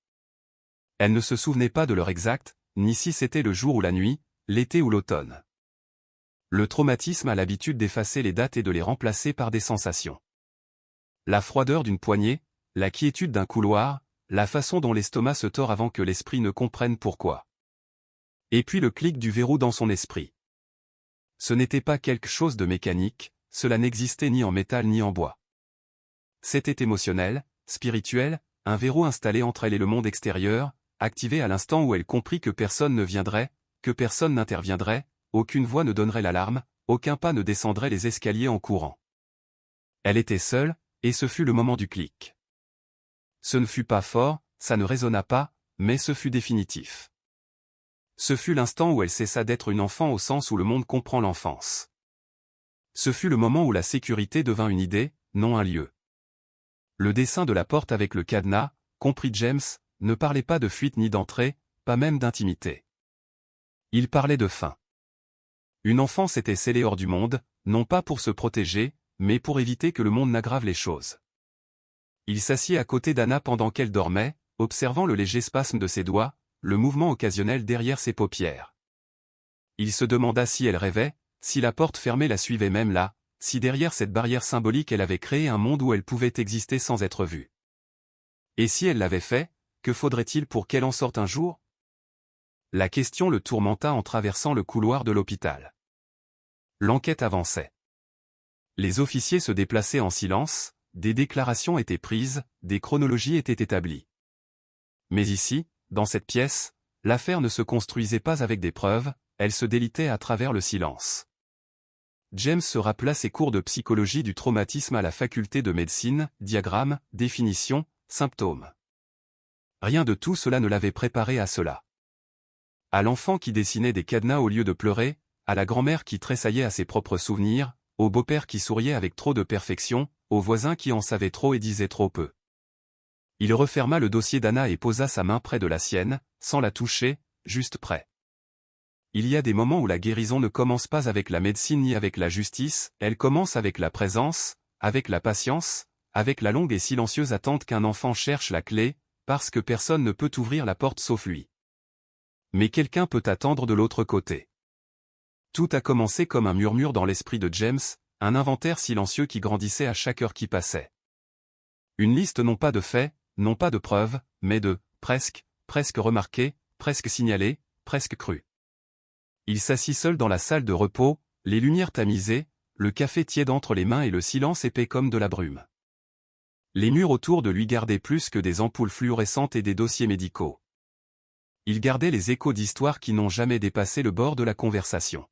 Elle ne se souvenait pas de l'heure exacte, ni si c'était le jour ou la nuit, l'été ou l'automne. Le traumatisme a l'habitude d'effacer les dates et de les remplacer par des sensations. La froideur d'une poignée, la quiétude d'un couloir, la façon dont l'estomac se tord avant que l'esprit ne comprenne pourquoi. Et puis le clic du verrou dans son esprit. Ce n'était pas quelque chose de mécanique, cela n'existait ni en métal ni en bois. C'était émotionnel, spirituel, un verrou installé entre elle et le monde extérieur, activé à l'instant où elle comprit que personne ne viendrait, que personne n'interviendrait, aucune voix ne donnerait l'alarme, aucun pas ne descendrait les escaliers en courant. Elle était seule, et ce fut le moment du clic. Ce ne fut pas fort, ça ne résonna pas, mais ce fut définitif. Ce fut l'instant où elle cessa d'être une enfant au sens où le monde comprend l'enfance. Ce fut le moment où la sécurité devint une idée, non un lieu. Le dessin de la porte avec le cadenas, comprit James, ne parlait pas de fuite ni d'entrée, pas même d'intimité. Il parlait de fin. Une enfance était scellée hors du monde, non pas pour se protéger, mais pour éviter que le monde n'aggrave les choses. Il s'assit à côté d'Anna pendant qu'elle dormait, observant le léger spasme de ses doigts, le mouvement occasionnel derrière ses paupières. Il se demanda si elle rêvait, si la porte fermée la suivait même là, si derrière cette barrière symbolique elle avait créé un monde où elle pouvait exister sans être vue. Et si elle l'avait fait, que faudrait-il pour qu'elle en sorte un jour? La question le tourmenta en traversant le couloir de l'hôpital. L'enquête avançait. Les officiers se déplaçaient en silence, des déclarations étaient prises, des chronologies étaient établies. Mais ici, dans cette pièce, l'affaire ne se construisait pas avec des preuves, elle se délitait à travers le silence. James se rappela ses cours de psychologie du traumatisme à la faculté de médecine, diagrammes, définitions, symptômes. Rien de tout cela ne l'avait préparé à cela. À l'enfant qui dessinait des cadenas au lieu de pleurer, à la grand-mère qui tressaillait à ses propres souvenirs, au beau-père qui souriait avec trop de perfection, au voisin qui en savait trop et disait trop peu. Il referma le dossier d'Anna et posa sa main près de la sienne, sans la toucher, juste près. Il y a des moments où la guérison ne commence pas avec la médecine ni avec la justice, elle commence avec la présence, avec la patience, avec la longue et silencieuse attente qu'un enfant cherche la clé, parce que personne ne peut ouvrir la porte sauf lui. Mais quelqu'un peut attendre de l'autre côté. Tout a commencé comme un murmure dans l'esprit de James, un inventaire silencieux qui grandissait à chaque heure qui passait. Une liste non pas de faits, non pas de preuves, mais de « presque », presque remarqué, presque signalé, presque cru. Il s'assit seul dans la salle de repos, les lumières tamisées, le café tiède entre les mains et le silence épais comme de la brume. Les murs autour de lui gardaient plus que des ampoules fluorescentes et des dossiers médicaux. Il gardait les échos d'histoires qui n'ont jamais dépassé le bord de la conversation.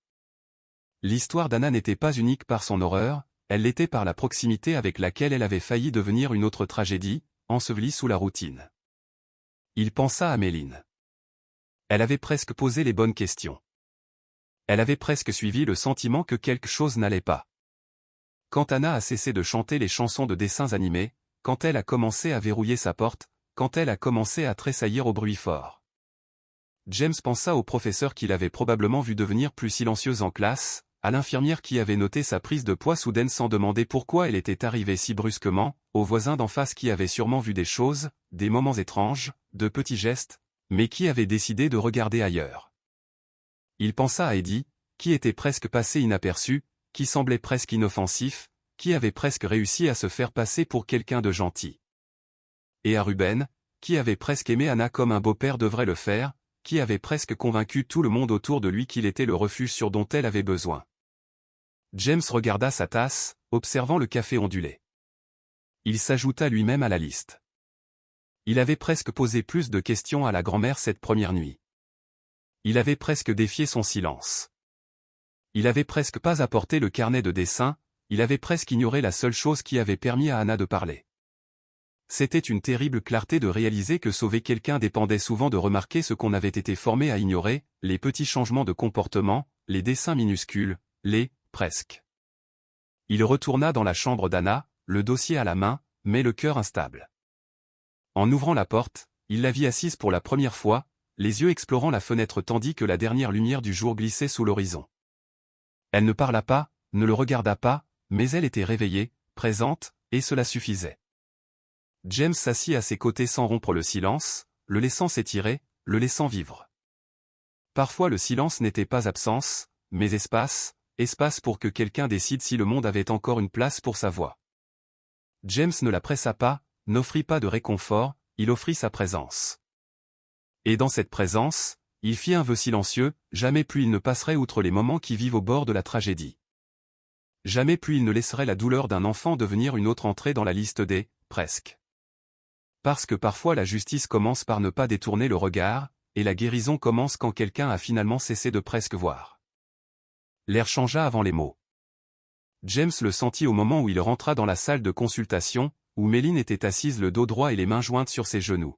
L'histoire d'Anna n'était pas unique par son horreur, elle l'était par la proximité avec laquelle elle avait failli devenir une autre tragédie, ensevelie sous la routine. Il pensa à Méline. Elle avait presque posé les bonnes questions. Elle avait presque suivi le sentiment que quelque chose n'allait pas. Quand Anna a cessé de chanter les chansons de dessins animés, quand elle a commencé à verrouiller sa porte, quand elle a commencé à tressaillir au bruit fort. James pensa au professeur qu'il avait probablement vu devenir plus silencieuse en classe, à l'infirmière qui avait noté sa prise de poids soudaine sans demander pourquoi elle était arrivée si brusquement, au voisin d'en face qui avait sûrement vu des choses, des moments étranges, de petits gestes, mais qui avait décidé de regarder ailleurs. Il pensa à Eddie, qui était presque passé inaperçu, qui semblait presque inoffensif, qui avait presque réussi à se faire passer pour quelqu'un de gentil. Et à Ruben, qui avait presque aimé Anna comme un beau-père devrait le faire, qui avait presque convaincu tout le monde autour de lui qu'il était le refuge sur dont elle avait besoin. James regarda sa tasse, observant le café ondulé. Il s'ajouta lui-même à la liste. Il avait presque posé plus de questions à la grand-mère cette première nuit. Il avait presque défié son silence. Il avait presque pas apporté le carnet de dessin, il avait presque ignoré la seule chose qui avait permis à Anna de parler. C'était une terrible clarté de réaliser que sauver quelqu'un dépendait souvent de remarquer ce qu'on avait été formé à ignorer, les petits changements de comportement, les dessins minuscules, les « presque ». Il retourna dans la chambre d'Anna, le dossier à la main, mais le cœur instable. En ouvrant la porte, il la vit assise pour la première fois, les yeux explorant la fenêtre tandis que la dernière lumière du jour glissait sous l'horizon. Elle ne parla pas, ne le regarda pas, mais elle était réveillée, présente, et cela suffisait. James s'assit à ses côtés sans rompre le silence, le laissant s'étirer, le laissant vivre. Parfois le silence n'était pas absence, mais espace, espace pour que quelqu'un décide si le monde avait encore une place pour sa voix. James ne la pressa pas, n'offrit pas de réconfort, il offrit sa présence. Et dans cette présence, il fit un vœu silencieux, jamais plus il ne passerait outre les moments qui vivent au bord de la tragédie. Jamais plus il ne laisserait la douleur d'un enfant devenir une autre entrée dans la liste des « presque ». Parce que parfois la justice commence par ne pas détourner le regard, et la guérison commence quand quelqu'un a finalement cessé de presque voir. L'air changea avant les mots. James le sentit au moment où il rentra dans la salle de consultation, où Méline était assise le dos droit et les mains jointes sur ses genoux.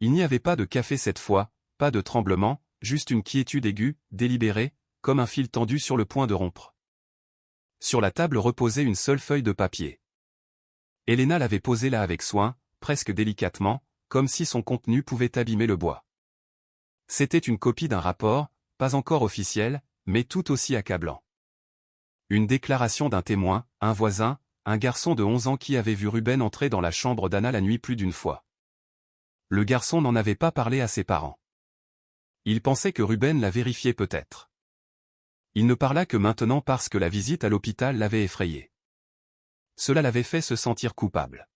Il n'y avait pas de café cette fois, pas de tremblement, juste une quiétude aiguë, délibérée, comme un fil tendu sur le point de rompre. Sur la table reposait une seule feuille de papier. Helena l'avait posée là avec soin, presque délicatement, comme si son contenu pouvait abîmer le bois. C'était une copie d'un rapport, pas encore officiel, mais tout aussi accablant. Une déclaration d'un témoin, un voisin, un garçon de 11 ans qui avait vu Ruben entrer dans la chambre d'Anna la nuit plus d'une fois. Le garçon n'en avait pas parlé à ses parents. Il pensait que Ruben la vérifiait peut-être. Il ne parla que maintenant parce que la visite à l'hôpital l'avait effrayé. Cela l'avait fait se sentir coupable.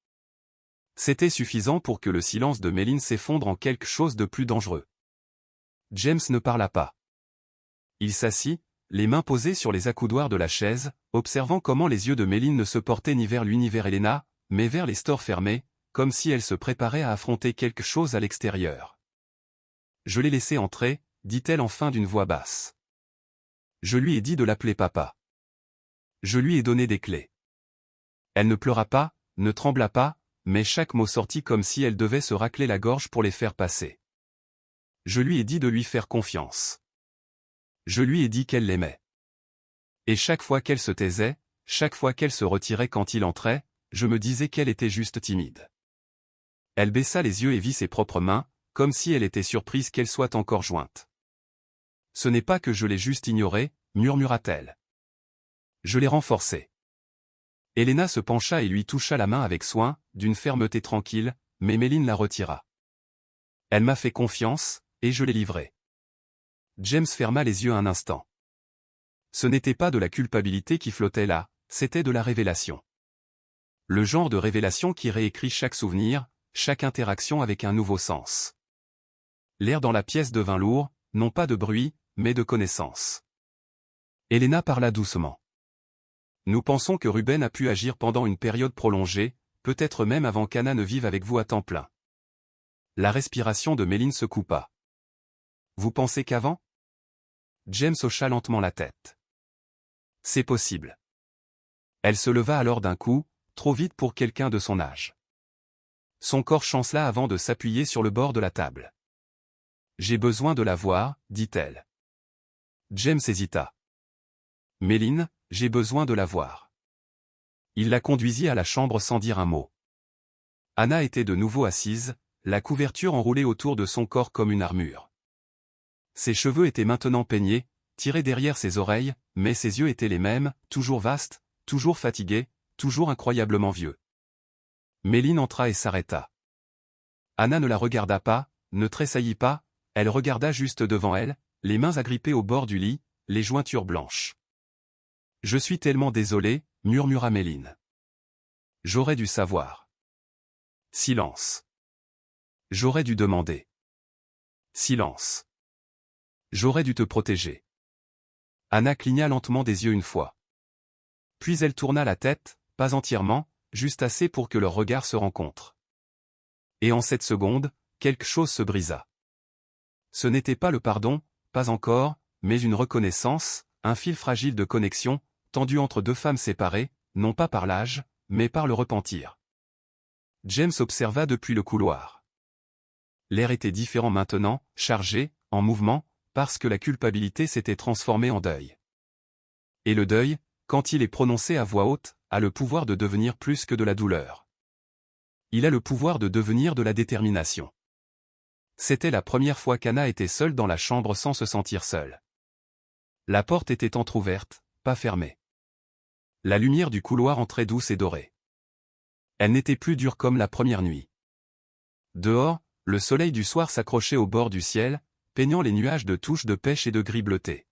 C'était suffisant pour que le silence de Méline s'effondre en quelque chose de plus dangereux. James ne parla pas. Il s'assit, les mains posées sur les accoudoirs de la chaise, observant comment les yeux de Méline ne se portaient ni vers lui ni vers Helena, mais vers les stores fermés, comme si elle se préparait à affronter quelque chose à l'extérieur. « Je l'ai laissé entrer, dit-elle enfin d'une voix basse. Je lui ai dit de l'appeler papa. Je lui ai donné des clés. Elle ne pleura pas, ne trembla pas, mais chaque mot sortit comme si elle devait se racler la gorge pour les faire passer. Je lui ai dit de lui faire confiance. Je lui ai dit qu'elle l'aimait. Et chaque fois qu'elle se taisait, chaque fois qu'elle se retirait quand il entrait, je me disais qu'elle était juste timide. Elle baissa les yeux et vit ses propres mains, comme si elle était surprise qu'elles soient encore jointes. Ce n'est pas que je l'ai juste ignoré, murmura-t-elle. Je l'ai renforcé. Helena se pencha et lui toucha la main avec soin, d'une fermeté tranquille, mais Méline la retira. Elle m'a fait confiance, et je l'ai livrée. James ferma les yeux un instant. Ce n'était pas de la culpabilité qui flottait là, c'était de la révélation. Le genre de révélation qui réécrit chaque souvenir, chaque interaction avec un nouveau sens. L'air dans la pièce devint lourd, non pas de bruit, mais de connaissance. Helena parla doucement. Nous pensons que Ruben a pu agir pendant une période prolongée, peut-être même avant qu'Anna ne vive avec vous à temps plein. La respiration de Méline se coupa. Vous pensez qu'avant? James hocha lentement la tête. C'est possible. Elle se leva alors d'un coup, trop vite pour quelqu'un de son âge. Son corps chancela avant de s'appuyer sur le bord de la table. J'ai besoin de la voir, dit-elle. James hésita. Méline, j'ai besoin de la voir. Il la conduisit à la chambre sans dire un mot. Anna était de nouveau assise, la couverture enroulée autour de son corps comme une armure. Ses cheveux étaient maintenant peignés, tirés derrière ses oreilles, mais ses yeux étaient les mêmes, toujours vastes, toujours fatigués, toujours incroyablement vieux. Méline entra et s'arrêta. Anna ne la regarda pas, ne tressaillit pas, elle regarda juste devant elle, les mains agrippées au bord du lit, les jointures blanches. « Je suis tellement désolée, murmura Méline. J'aurais dû savoir. Silence. J'aurais dû demander. Silence. J'aurais dû te protéger. Anna cligna lentement des yeux une fois. Puis elle tourna la tête, pas entièrement, juste assez pour que leurs regards se rencontrent. Et en cette seconde, quelque chose se brisa. Ce n'était pas le pardon, pas encore, mais une reconnaissance, un fil fragile de connexion, tendu entre deux femmes séparées, non pas par l'âge, mais par le repentir. James observa depuis le couloir. L'air était différent maintenant, chargé, en mouvement, parce que la culpabilité s'était transformée en deuil. Et le deuil, quand il est prononcé à voix haute, a le pouvoir de devenir plus que de la douleur. Il a le pouvoir de devenir de la détermination. C'était la première fois qu'Anna était seule dans la chambre sans se sentir seule. La porte était entr'ouverte, pas fermée. La lumière du couloir entrait douce et dorée. Elle n'était plus dure comme la première nuit. Dehors, le soleil du soir s'accrochait au bord du ciel, peignant les nuages de touches de pêche et de gris bleuté.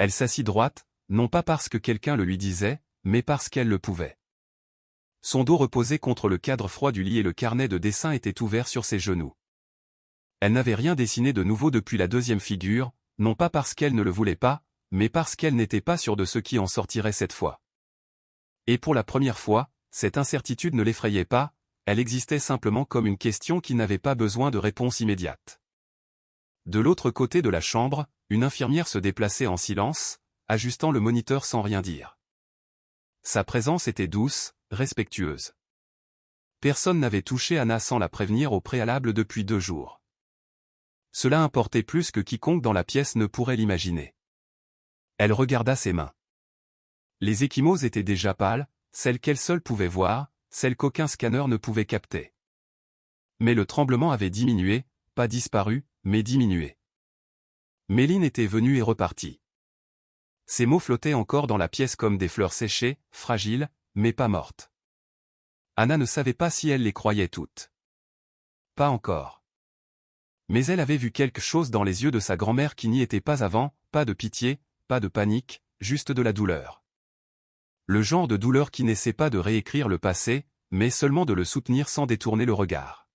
Elle s'assit droite, non pas parce que quelqu'un le lui disait, mais parce qu'elle le pouvait. Son dos reposait contre le cadre froid du lit et le carnet de dessin était ouvert sur ses genoux. Elle n'avait rien dessiné de nouveau depuis la deuxième figure, non pas parce qu'elle ne le voulait pas, mais parce qu'elle n'était pas sûre de ce qui en sortirait cette fois. Et pour la première fois, cette incertitude ne l'effrayait pas, elle existait simplement comme une question qui n'avait pas besoin de réponse immédiate. De l'autre côté de la chambre, une infirmière se déplaçait en silence, ajustant le moniteur sans rien dire. Sa présence était douce, respectueuse. Personne n'avait touché Anna sans la prévenir au préalable depuis 2 jours. Cela importait plus que quiconque dans la pièce ne pourrait l'imaginer. Elle regarda ses mains. Les ecchymoses étaient déjà pâles, celles qu'elle seule pouvait voir, celles qu'aucun scanner ne pouvait capter. Mais le tremblement avait diminué, pas disparu, mais diminué. Méline était venue et repartie. Ses mots flottaient encore dans la pièce comme des fleurs séchées, fragiles, mais pas mortes. Anna ne savait pas si elle les croyait toutes. Pas encore. Mais elle avait vu quelque chose dans les yeux de sa grand-mère qui n'y était pas avant, pas de pitié, pas de panique, juste de la douleur. Le genre de douleur qui n'essaie pas de réécrire le passé, mais seulement de le soutenir sans détourner le regard.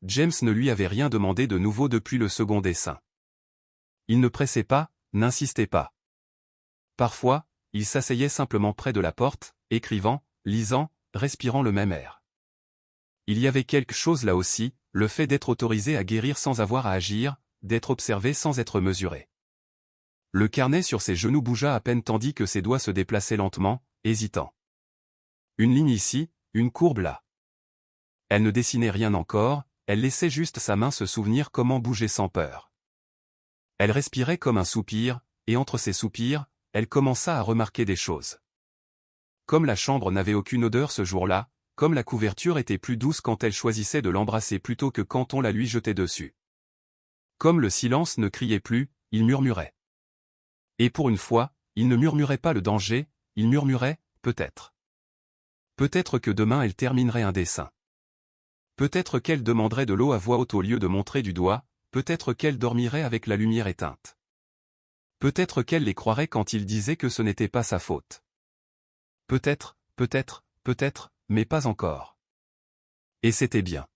James ne lui avait rien demandé de nouveau depuis le second dessin. Il ne pressait pas, n'insistait pas. Parfois, il s'asseyait simplement près de la porte, écrivant, lisant, respirant le même air. Il y avait quelque chose là aussi, le fait d'être autorisé à guérir sans avoir à agir, d'être observé sans être mesuré. Le carnet sur ses genoux bougea à peine tandis que ses doigts se déplaçaient lentement, hésitant. Une ligne ici, une courbe là. Elle ne dessinait rien encore, elle laissait juste sa main se souvenir comment bouger sans peur. Elle respirait comme un soupir, et entre ses soupirs, elle commença à remarquer des choses. Comme la chambre n'avait aucune odeur ce jour-là, comme la couverture était plus douce quand elle choisissait de l'embrasser plutôt que quand on la lui jetait dessus. Comme le silence ne criait plus, il murmurait. Et pour une fois, il ne murmurait pas le danger, il murmurait, peut-être. Peut-être que demain elle terminerait un dessin. Peut-être qu'elle demanderait de l'eau à voix haute au lieu de montrer du doigt, peut-être qu'elle dormirait avec la lumière éteinte. Peut-être qu'elle les croirait quand il disait que ce n'était pas sa faute. Peut-être, mais pas encore. Et c'était bien.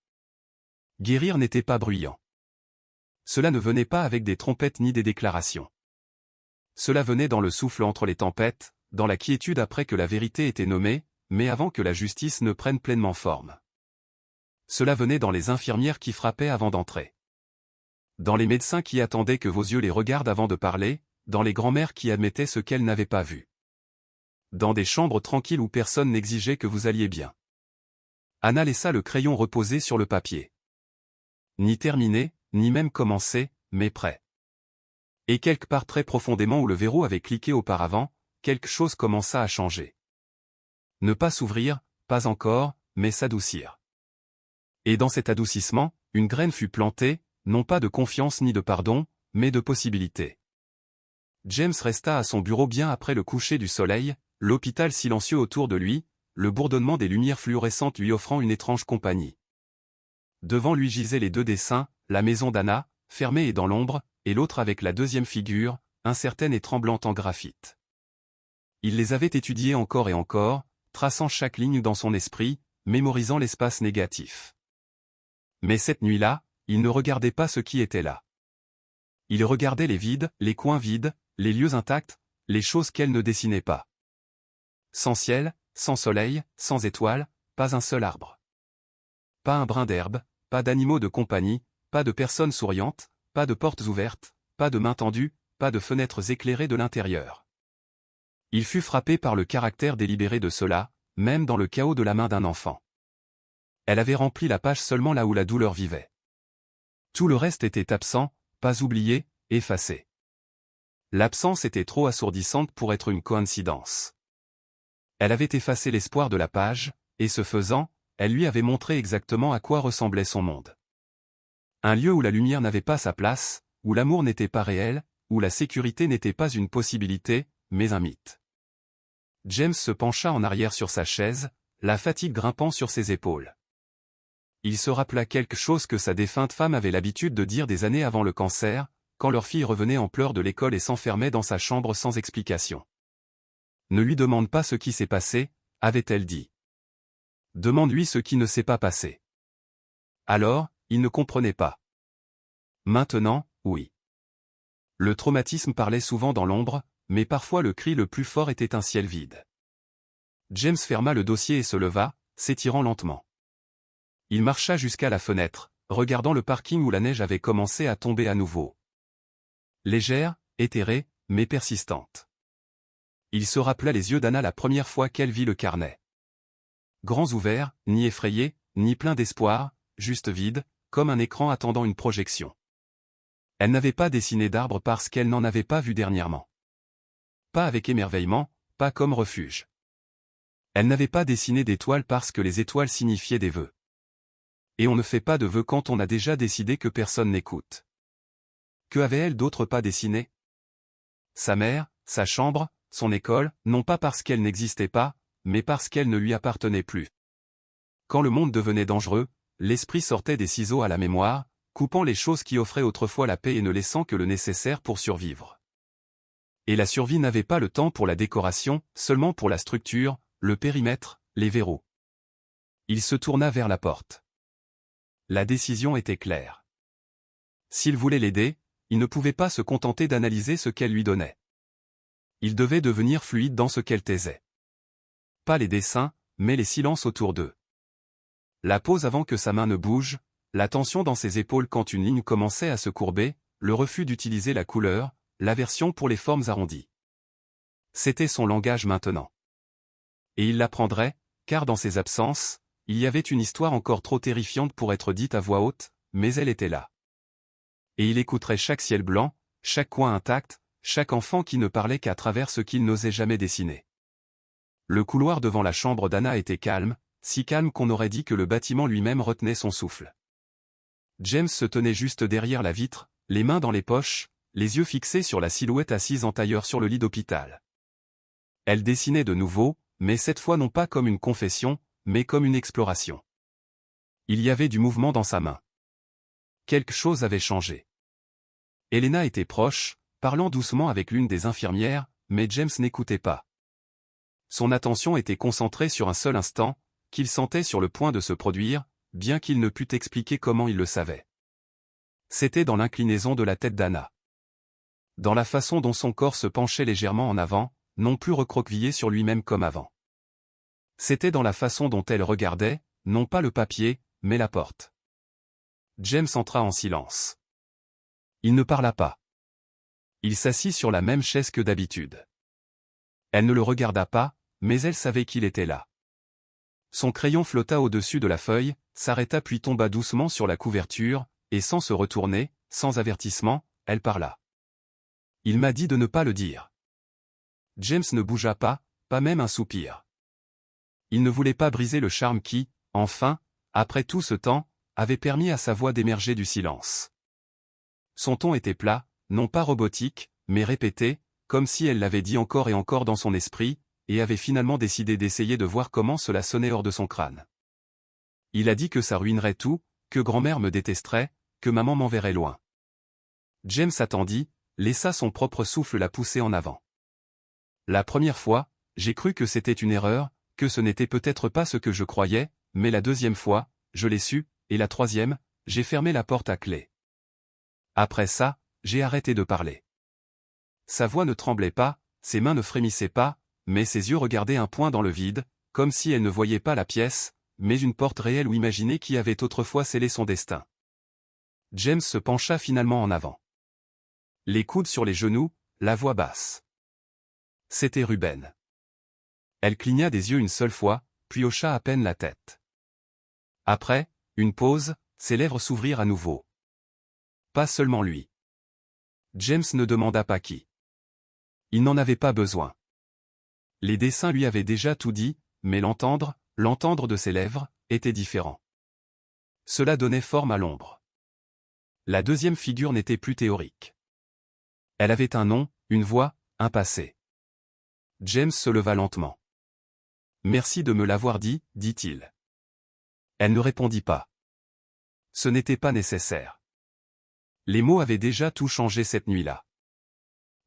Guérir n'était pas bruyant. Cela ne venait pas avec des trompettes ni des déclarations. Cela venait dans le souffle entre les tempêtes, dans la quiétude après que la vérité était nommée, mais avant que la justice ne prenne pleinement forme. Cela venait dans les infirmières qui frappaient avant d'entrer. Dans les médecins qui attendaient que vos yeux les regardent avant de parler, dans les grand-mères qui admettaient ce qu'elles n'avaient pas vu. Dans des chambres tranquilles où personne n'exigeait que vous alliez bien. Anna laissa le crayon reposer sur le papier. Ni terminé, ni même commencé, mais prêt. Et quelque part très profondément où le verrou avait cliqué auparavant, quelque chose commença à changer. Ne pas s'ouvrir, pas encore, mais s'adoucir. Et dans cet adoucissement, une graine fut plantée, non pas de confiance ni de pardon, mais de possibilité. James resta à son bureau bien après le coucher du soleil, l'hôpital silencieux autour de lui, le bourdonnement des lumières fluorescentes lui offrant une étrange compagnie. Devant lui gisaient les 2 dessins, la maison d'Anna, fermée et dans l'ombre, et l'autre avec la deuxième figure, incertaine et tremblante en graphite. Il les avait étudiés encore et encore, traçant chaque ligne dans son esprit, mémorisant l'espace négatif. Mais cette nuit-là, il ne regardait pas ce qui était là. Il regardait les vides, les coins vides, les lieux intacts, les choses qu'elle ne dessinait pas. Sans ciel, sans soleil, sans étoiles, pas un seul arbre. Pas un brin d'herbe, pas d'animaux de compagnie, pas de personnes souriantes, pas de portes ouvertes, pas de mains tendues, pas de fenêtres éclairées de l'intérieur. Il fut frappé par le caractère délibéré de cela, même dans le chaos de la main d'un enfant. Elle avait rempli la page seulement là où la douleur vivait. Tout le reste était absent, pas oublié, effacé. L'absence était trop assourdissante pour être une coïncidence. Elle avait effacé l'espoir de la page, et ce faisant, elle lui avait montré exactement à quoi ressemblait son monde. Un lieu où la lumière n'avait pas sa place, où l'amour n'était pas réel, où la sécurité n'était pas une possibilité, mais un mythe. James se pencha en arrière sur sa chaise, la fatigue grimpant sur ses épaules. Il se rappela quelque chose que sa défunte femme avait l'habitude de dire des années avant le cancer, quand leur fille revenait en pleurs de l'école et s'enfermait dans sa chambre sans explication. Ne lui demande pas ce qui s'est passé, avait-elle dit. Demande-lui ce qui ne s'est pas passé. Alors, il ne comprenait pas. Maintenant, oui. Le traumatisme parlait souvent dans l'ombre, mais parfois le cri le plus fort était un ciel vide. James ferma le dossier et se leva, s'étirant lentement. Il marcha jusqu'à la fenêtre, regardant le parking où la neige avait commencé à tomber à nouveau. Légère, éthérée, mais persistante. Il se rappela les yeux d'Anna la première fois qu'elle vit le carnet. Grands ouverts, ni effrayés, ni pleins d'espoir, juste vides, comme un écran attendant une projection. Elle n'avait pas dessiné d'arbre parce qu'elle n'en avait pas vu dernièrement. Pas avec émerveillement, pas comme refuge. Elle n'avait pas dessiné d'étoiles parce que les étoiles signifiaient des vœux. Et on ne fait pas de vœux quand on a déjà décidé que personne n'écoute. Que avait-elle d'autre pas dessiné? Sa mère, sa chambre, son école, non pas parce qu'elle n'existait pas, mais parce qu'elle ne lui appartenait plus. Quand le monde devenait dangereux, l'esprit sortait des ciseaux à la mémoire, coupant les choses qui offraient autrefois la paix et ne laissant que le nécessaire pour survivre. Et la survie n'avait pas le temps pour la décoration, seulement pour la structure, le périmètre, les verrous. Il se tourna vers la porte. La décision était claire. S'il voulait l'aider, il ne pouvait pas se contenter d'analyser ce qu'elle lui donnait. Il devait devenir fluide dans ce qu'elle taisait. Pas les dessins, mais les silences autour d'eux. La pause avant que sa main ne bouge, la tension dans ses épaules quand une ligne commençait à se courber, le refus d'utiliser la couleur, l'aversion pour les formes arrondies. C'était son langage maintenant. Et il l'apprendrait, car dans ses absences, il y avait une histoire encore trop terrifiante pour être dite à voix haute, mais elle était là. Et il écouterait chaque ciel blanc, chaque coin intact, chaque enfant qui ne parlait qu'à travers ce qu'il n'osait jamais dessiner. Le couloir devant la chambre d'Anna était calme, si calme qu'on aurait dit que le bâtiment lui-même retenait son souffle. James se tenait juste derrière la vitre, les mains dans les poches, les yeux fixés sur la silhouette assise en tailleur sur le lit d'hôpital. Elle dessinait de nouveau, mais cette fois non pas comme une confession, mais comme une exploration. Il y avait du mouvement dans sa main. Quelque chose avait changé. Helena était proche, parlant doucement avec l'une des infirmières, mais James n'écoutait pas. Son attention était concentrée sur un seul instant, qu'il sentait sur le point de se produire, bien qu'il ne pût expliquer comment il le savait. C'était dans l'inclinaison de la tête d'Anna. Dans la façon dont son corps se penchait légèrement en avant, non plus recroquevillé sur lui-même comme avant. C'était dans la façon dont elle regardait, non pas le papier, mais la porte. James entra en silence. Il ne parla pas. Il s'assit sur la même chaise que d'habitude. Elle ne le regarda pas, mais elle savait qu'il était là. Son crayon flotta au-dessus de la feuille, s'arrêta puis tomba doucement sur la couverture, et sans se retourner, sans avertissement, elle parla. Il m'a dit de ne pas le dire. James ne bougea pas, pas même un soupir. Il ne voulait pas briser le charme qui, enfin, après tout ce temps, avait permis à sa voix d'émerger du silence. Son ton était plat, non pas robotique, mais répété, comme si elle l'avait dit encore et encore dans son esprit, et avait finalement décidé d'essayer de voir comment cela sonnait hors de son crâne. Il a dit que ça ruinerait tout, que grand-mère me détesterait, que maman m'enverrait loin. James attendit, laissa son propre souffle la pousser en avant. La première fois, j'ai cru que c'était une erreur, que ce n'était peut-être pas ce que je croyais, mais la deuxième fois, je l'ai su, et la troisième, j'ai fermé la porte à clé. Après ça, j'ai arrêté de parler. Sa voix ne tremblait pas, ses mains ne frémissaient pas, mais ses yeux regardaient un point dans le vide, comme si elle ne voyait pas la pièce, mais une porte réelle ou imaginée qui avait autrefois scellé son destin. James se pencha finalement en avant. Les coudes sur les genoux, la voix basse. C'était Ruben. Elle cligna des yeux une seule fois, puis hocha à peine la tête. Après, une pause, ses lèvres s'ouvrirent à nouveau. Pas seulement lui. James ne demanda pas qui. Il n'en avait pas besoin. Les dessins lui avaient déjà tout dit, mais l'entendre de ses lèvres, était différent. Cela donnait forme à l'ombre. La deuxième figure n'était plus théorique. Elle avait un nom, une voix, un passé. James se leva lentement. « Merci de me l'avoir dit, dit-il. » Elle ne répondit pas. Ce n'était pas nécessaire. Les mots avaient déjà tout changé cette nuit-là.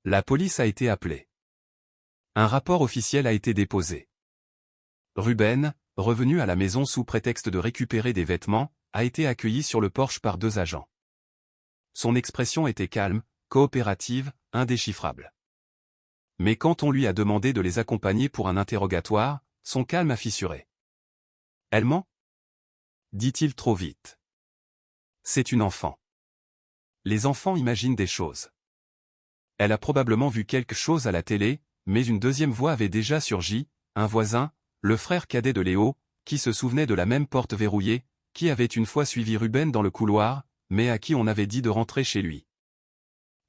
La police a été appelée. Un rapport officiel a été déposé. Ruben, revenu à la maison sous prétexte de récupérer des vêtements, a été accueilli sur le porche par 2 agents. Son expression était calme, coopérative, indéchiffrable. Mais quand on lui a demandé de les accompagner pour un interrogatoire, son calme a fissuré. « Elle ment ?» dit-il trop vite. « C'est une enfant. Les enfants imaginent des choses. Elle a probablement vu quelque chose à la télé, mais une deuxième voix avait déjà surgi, un voisin, le frère cadet de Léo, qui se souvenait de la même porte verrouillée, qui avait une fois suivi Ruben dans le couloir, mais à qui on avait dit de rentrer chez lui.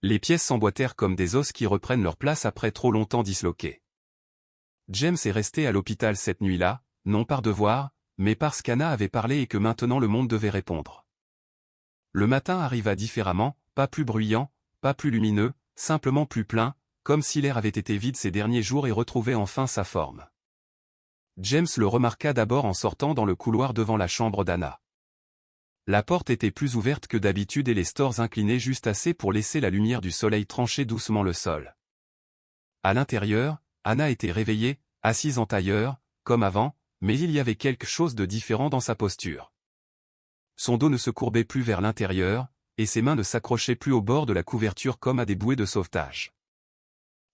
Les pièces s'emboîtèrent comme des os qui reprennent leur place après trop longtemps disloqués. James est resté à l'hôpital cette nuit-là, non par devoir, mais parce qu'Anna avait parlé et que maintenant le monde devait répondre. Le matin arriva différemment, pas plus bruyant, pas plus lumineux, simplement plus plein, comme si l'air avait été vide ces derniers jours et retrouvait enfin sa forme. James le remarqua d'abord en sortant dans le couloir devant la chambre d'Anna. La porte était plus ouverte que d'habitude et les stores inclinés juste assez pour laisser la lumière du soleil trancher doucement le sol. À l'intérieur, Anna était réveillée, assise en tailleur, comme avant, mais il y avait quelque chose de différent dans sa posture. Son dos ne se courbait plus vers l'intérieur, et ses mains ne s'accrochaient plus au bord de la couverture comme à des bouées de sauvetage.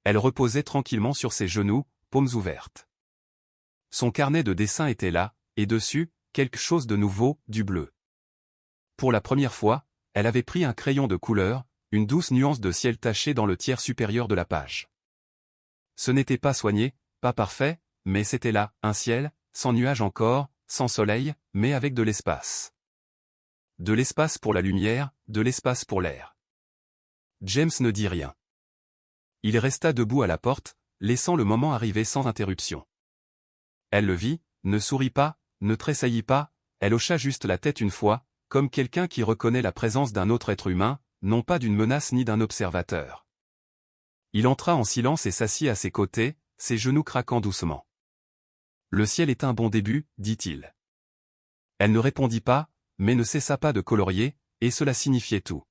Elle reposait tranquillement sur ses genoux, paumes ouvertes. Son carnet de dessin était là, et dessus, quelque chose de nouveau, du bleu. Pour la première fois, elle avait pris un crayon de couleur, une douce nuance de ciel taché dans le tiers supérieur de la page. Ce n'était pas soigné, pas parfait, mais c'était là, un ciel, sans nuages encore, sans soleil, mais avec de l'espace. De l'espace pour la lumière, de l'espace pour l'air. James ne dit rien. Il resta debout à la porte, laissant le moment arriver sans interruption. Elle le vit, ne sourit pas, ne tressaillit pas, elle hocha juste la tête une fois, comme quelqu'un qui reconnaît la présence d'un autre être humain, non pas d'une menace ni d'un observateur. Il entra en silence et s'assit à ses côtés, ses genoux craquant doucement. « Le ciel est un bon début, dit-il. » Elle ne répondit pas, mais ne cessa pas de colorier, et cela signifiait tout.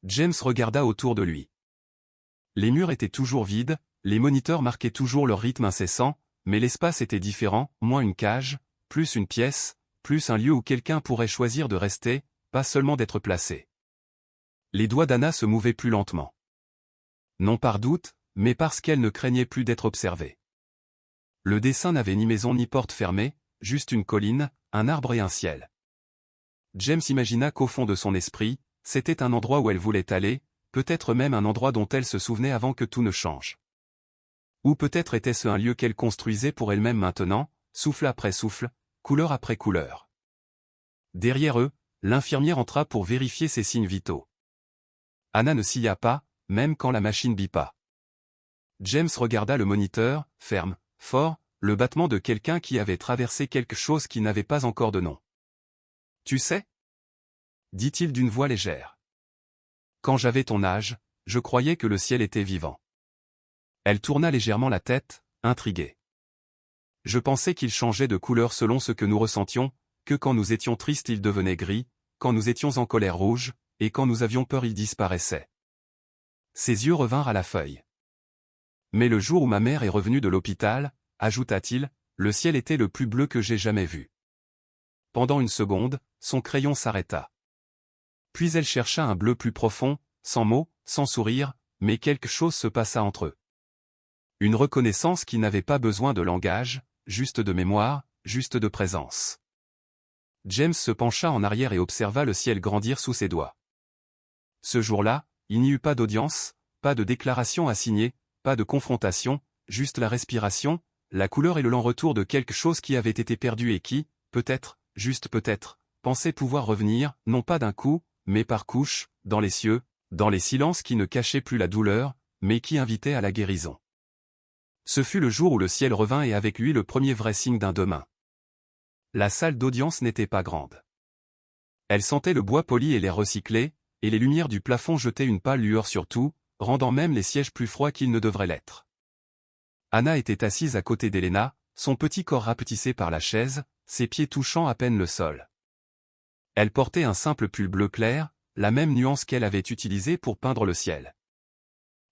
James regarda autour de lui. Les murs étaient toujours vides, les moniteurs marquaient toujours leur rythme incessant, mais l'espace était différent, moins une cage, plus une pièce, plus un lieu où quelqu'un pourrait choisir de rester, pas seulement d'être placé. Les doigts d'Anna se mouvaient plus lentement. Non par doute, mais parce qu'elle ne craignait plus d'être observée. Le dessin n'avait ni maison ni porte fermée, juste une colline, un arbre et un ciel. James imagina qu'au fond de son esprit, c'était un endroit où elle voulait aller, peut-être même un endroit dont elle se souvenait avant que tout ne change. Ou peut-être était-ce un lieu qu'elle construisait pour elle-même maintenant, souffle après souffle, couleur après couleur. Derrière eux, l'infirmière entra pour vérifier ses signes vitaux. Anna ne scia pas, même quand la machine bipa. James regarda le moniteur, ferme, fort, le battement de quelqu'un qui avait traversé quelque chose qui n'avait pas encore de nom. « Tu sais » dit-il d'une voix légère. « Quand j'avais ton âge, je croyais que le ciel était vivant. » Elle tourna légèrement la tête, intriguée. « Je pensais qu'il changeait de couleur selon ce que nous ressentions, que quand nous étions tristes il devenait gris, quand nous étions en colère rouge, et quand nous avions peur il disparaissait. » Ses yeux revinrent à la feuille. « Mais le jour où ma mère est revenue de l'hôpital, ajouta-t-il, le ciel était le plus bleu que j'ai jamais vu. » Pendant une seconde, son crayon s'arrêta. Puis elle chercha un bleu plus profond, sans mots, sans sourire, mais quelque chose se passa entre eux. Une reconnaissance qui n'avait pas besoin de langage, juste de mémoire, juste de présence. James se pencha en arrière et observa le ciel grandir sous ses doigts. Ce jour-là, il n'y eut pas d'audience, pas de déclaration à signer, pas de confrontation, juste la respiration, la couleur et le lent retour de quelque chose qui avait été perdu et qui, peut-être, juste peut-être, pensait pouvoir revenir, non pas d'un coup, mais par couches, dans les cieux, dans les silences qui ne cachaient plus la douleur, mais qui invitaient à la guérison. Ce fut le jour où le ciel revint et avec lui le premier vrai signe d'un demain. La salle d'audience n'était pas grande. Elle sentait le bois poli et l'air recyclé, et les lumières du plafond jetaient une pâle lueur sur tout, rendant même les sièges plus froids qu'ils ne devraient l'être. Anna était assise à côté d'Elena, son petit corps rapetissé par la chaise, ses pieds touchant à peine le sol. Elle portait un simple pull bleu clair, la même nuance qu'elle avait utilisée pour peindre le ciel.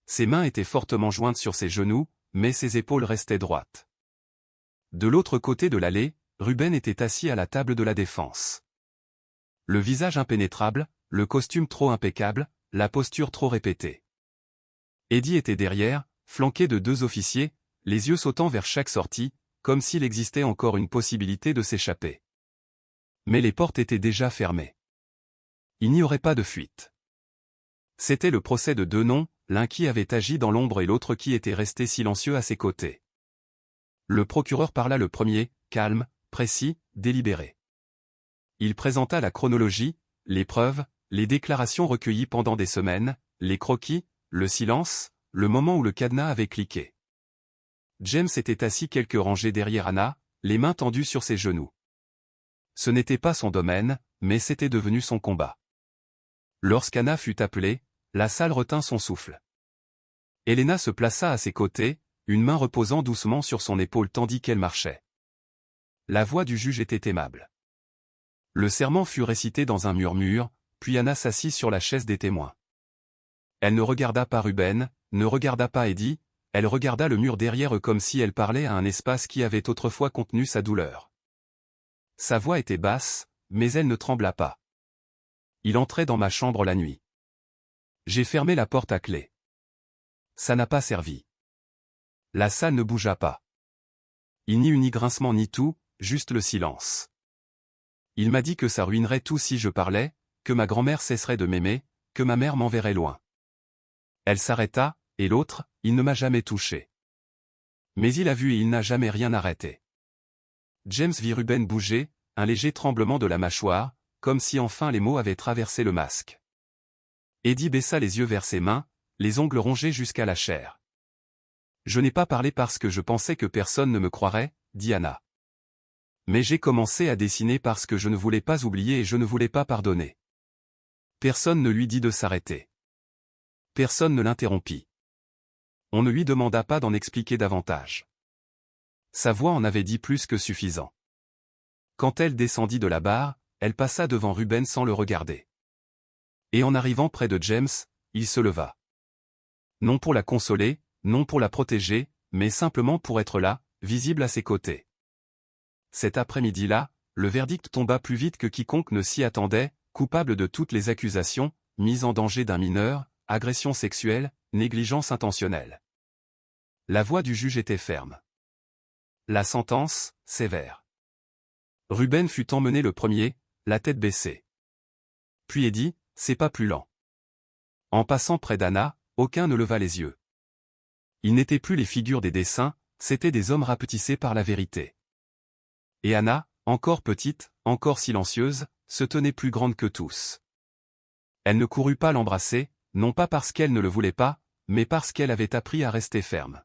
Ses mains étaient fortement jointes sur ses genoux, mais ses épaules restaient droites. De l'autre côté de l'allée, Ruben était assis à la table de la défense. Le visage impénétrable, le costume trop impeccable, la posture trop répétée. Eddie était derrière, flanqué de 2 officiers, les yeux sautant vers chaque sortie, comme s'il existait encore une possibilité de s'échapper. Mais les portes étaient déjà fermées. Il n'y aurait pas de fuite. C'était le procès de 2 noms, l'un qui avait agi dans l'ombre et l'autre qui était resté silencieux à ses côtés. Le procureur parla le premier, calme, précis, délibéré. Il présenta la chronologie, les preuves, les déclarations recueillies pendant des semaines, les croquis, le silence, le moment où le cadenas avait cliqué. James était assis quelques rangées derrière Anna, les mains tendues sur ses genoux. Ce n'était pas son domaine, mais c'était devenu son combat. Lorsqu'Anna fut appelée, la salle retint son souffle. Helena se plaça à ses côtés, une main reposant doucement sur son épaule tandis qu'elle marchait. La voix du juge était aimable. Le serment fut récité dans un murmure, puis Anna s'assit sur la chaise des témoins. Elle ne regarda pas Ruben, ne regarda pas Eddie, elle regarda le mur derrière eux comme si elle parlait à un espace qui avait autrefois contenu sa douleur. Sa voix était basse, mais elle ne trembla pas. Il entrait dans ma chambre la nuit. J'ai fermé la porte à clé. Ça n'a pas servi. La salle ne bougea pas. Il n'y eut ni grincement ni tout, juste le silence. Il m'a dit que ça ruinerait tout si je parlais, que ma grand-mère cesserait de m'aimer, que ma mère m'enverrait loin. Elle s'arrêta, et l'autre, il ne m'a jamais touché. Mais il a vu et il n'a jamais rien arrêté. James vit Ruben bouger, un léger tremblement de la mâchoire, comme si enfin les mots avaient traversé le masque. Eddie baissa les yeux vers ses mains, les ongles rongés jusqu'à la chair. Je n'ai pas parlé parce que je pensais que personne ne me croirait, dit Anna. Mais j'ai commencé à dessiner parce que je ne voulais pas oublier et je ne voulais pas pardonner. Personne ne lui dit de s'arrêter. Personne ne l'interrompit. On ne lui demanda pas d'en expliquer davantage. Sa voix en avait dit plus que suffisant. Quand elle descendit de la barre, elle passa devant Ruben sans le regarder. Et en arrivant près de James, il se leva. Non pour la consoler, non pour la protéger, mais simplement pour être là, visible à ses côtés. Cet après-midi-là, le verdict tomba plus vite que quiconque ne s'y attendait, coupable de toutes les accusations, mise en danger d'un mineur, agression sexuelle, négligence intentionnelle. La voix du juge était ferme. La sentence, sévère. Ruben fut emmené le premier, la tête baissée. Puis Eddie, c'est pas plus lent. En passant près d'Anna, aucun ne leva les yeux. Ils n'étaient plus les figures des dessins, c'étaient des hommes rapetissés par la vérité. Et Anna, encore petite, encore silencieuse, se tenait plus grande que tous. Elle ne courut pas l'embrasser, non pas parce qu'elle ne le voulait pas, mais parce qu'elle avait appris à rester ferme.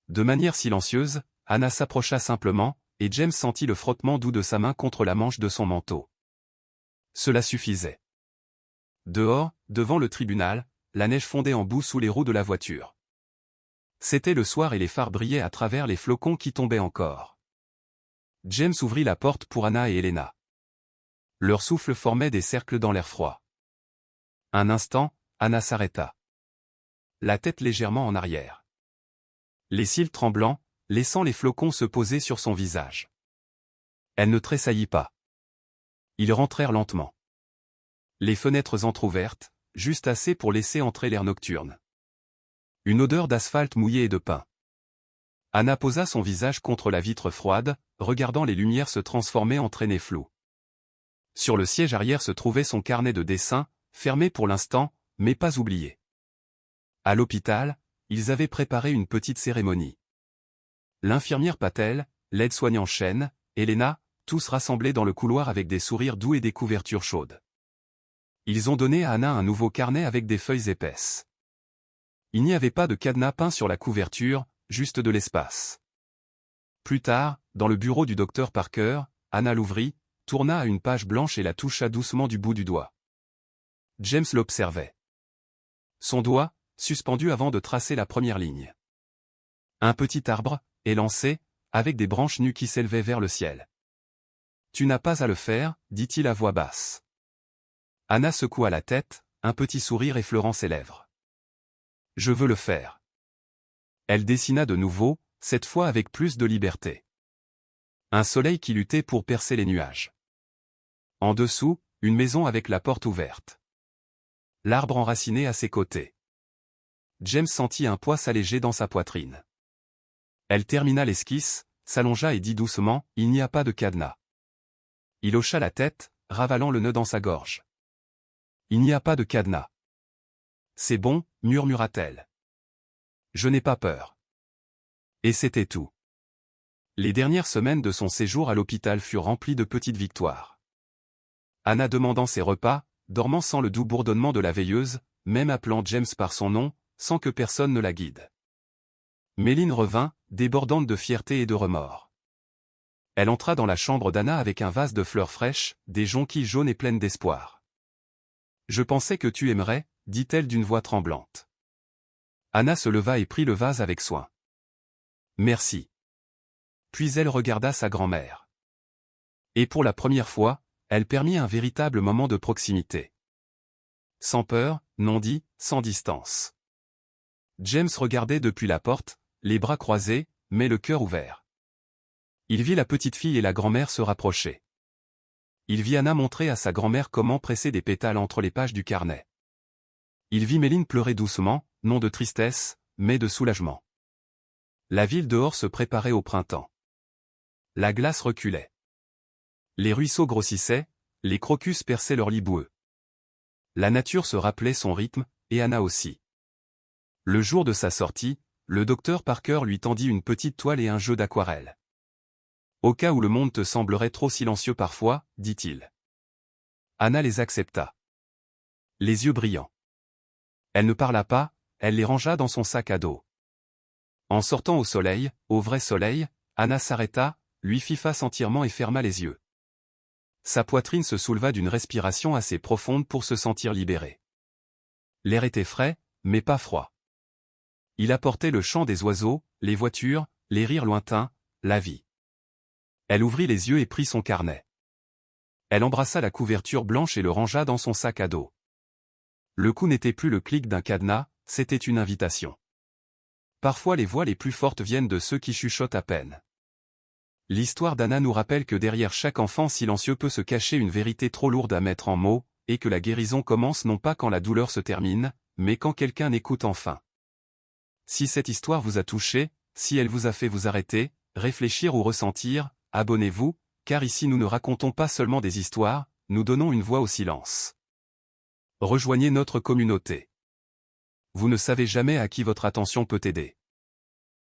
De manière silencieuse, Anna s'approcha simplement, et James sentit le frottement doux de sa main contre la manche de son manteau. Cela suffisait. Dehors, devant le tribunal, la neige fondait en boue sous les roues de la voiture. C'était le soir et les phares brillaient à travers les flocons qui tombaient encore. James ouvrit la porte pour Anna et Helena. Leur souffle formait des cercles dans l'air froid. Un instant, Anna s'arrêta. La tête légèrement en arrière. Les cils tremblants, laissant les flocons se poser sur son visage. Elle ne tressaillit pas. Ils rentrèrent lentement. Les fenêtres entr'ouvertes, juste assez pour laisser entrer l'air nocturne. Une odeur d'asphalte mouillé et de pain. Anna posa son visage contre la vitre froide, regardant les lumières se transformer en traînées floues. Sur le siège arrière se trouvait son carnet de dessin, fermé pour l'instant, mais pas oublié. À l'hôpital, ils avaient préparé une petite cérémonie. L'infirmière Patel, l'aide-soignant Chen, Helena, tous rassemblés dans le couloir avec des sourires doux et des couvertures chaudes. Ils ont donné à Anna un nouveau carnet avec des feuilles épaisses. Il n'y avait pas de cadenas peint sur la couverture, juste de l'espace. Plus tard, dans le bureau du docteur Parker, Anna l'ouvrit, tourna à une page blanche et la toucha doucement du bout du doigt. James l'observait. Son doigt, suspendu avant de tracer la première ligne. Un petit arbre, élancé, avec des branches nues qui s'élevaient vers le ciel. Tu n'as pas à le faire, dit-il à voix basse. Anna secoua la tête, un petit sourire effleurant ses lèvres. Je veux le faire. Elle dessina de nouveau, cette fois avec plus de liberté. Un soleil qui luttait pour percer les nuages. En dessous, une maison avec la porte ouverte. L'arbre enraciné à ses côtés. James sentit un poids s'alléger dans sa poitrine. Elle termina l'esquisse, s'allongea et dit doucement, « Il n'y a pas de cadenas. » Il hocha la tête, ravalant le nœud dans sa gorge. « Il n'y a pas de cadenas. »« C'est bon, » murmura-t-elle. « Je n'ai pas peur. » Et c'était tout. Les dernières semaines de son séjour à l'hôpital furent remplies de petites victoires. Anna demandant ses repas, dormant sans le doux bourdonnement de la veilleuse, même appelant James par son nom, sans que personne ne la guide. Méline revint, débordante de fierté et de remords. Elle entra dans la chambre d'Anna avec un vase de fleurs fraîches, des jonquilles jaunes et pleines d'espoir. « Je pensais que tu aimerais, » dit-elle d'une voix tremblante. Anna se leva et prit le vase avec soin. « Merci. » Puis elle regarda sa grand-mère. Et pour la première fois, elle permit un véritable moment de proximité. Sans peur, non dit, sans distance. James regardait depuis la porte, les bras croisés, mais le cœur ouvert. Il vit la petite fille et la grand-mère se rapprocher. Il vit Anna montrer à sa grand-mère comment presser des pétales entre les pages du carnet. Il vit Méline pleurer doucement, non de tristesse, mais de soulagement. La ville dehors se préparait au printemps. La glace reculait. Les ruisseaux grossissaient, les crocus perçaient leurs lis boueux. La nature se rappelait son rythme, et Anna aussi. Le jour de sa sortie, le docteur Parker lui tendit une petite toile et un jeu d'aquarelle. « Au cas où le monde te semblerait trop silencieux parfois, » dit-il. Anna les accepta. Les yeux brillants. Elle ne parla pas, elle les rangea dans son sac à dos. En sortant au soleil, au vrai soleil, Anna s'arrêta, lui fit face entièrement et ferma les yeux. Sa poitrine se souleva d'une respiration assez profonde pour se sentir libérée. L'air était frais, mais pas froid. Il apportait le chant des oiseaux, les voitures, les rires lointains, la vie. Elle ouvrit les yeux et prit son carnet. Elle embrassa la couverture blanche et le rangea dans son sac à dos. Le coup n'était plus le clic d'un cadenas, c'était une invitation. Parfois les voix les plus fortes viennent de ceux qui chuchotent à peine. L'histoire d'Anna nous rappelle que derrière chaque enfant silencieux peut se cacher une vérité trop lourde à mettre en mots, et que la guérison commence non pas quand la douleur se termine, mais quand quelqu'un écoute enfin. Si cette histoire vous a touché, si elle vous a fait vous arrêter, réfléchir ou ressentir, abonnez-vous, car ici nous ne racontons pas seulement des histoires, nous donnons une voix au silence. Rejoignez notre communauté. Vous ne savez jamais à qui votre attention peut aider.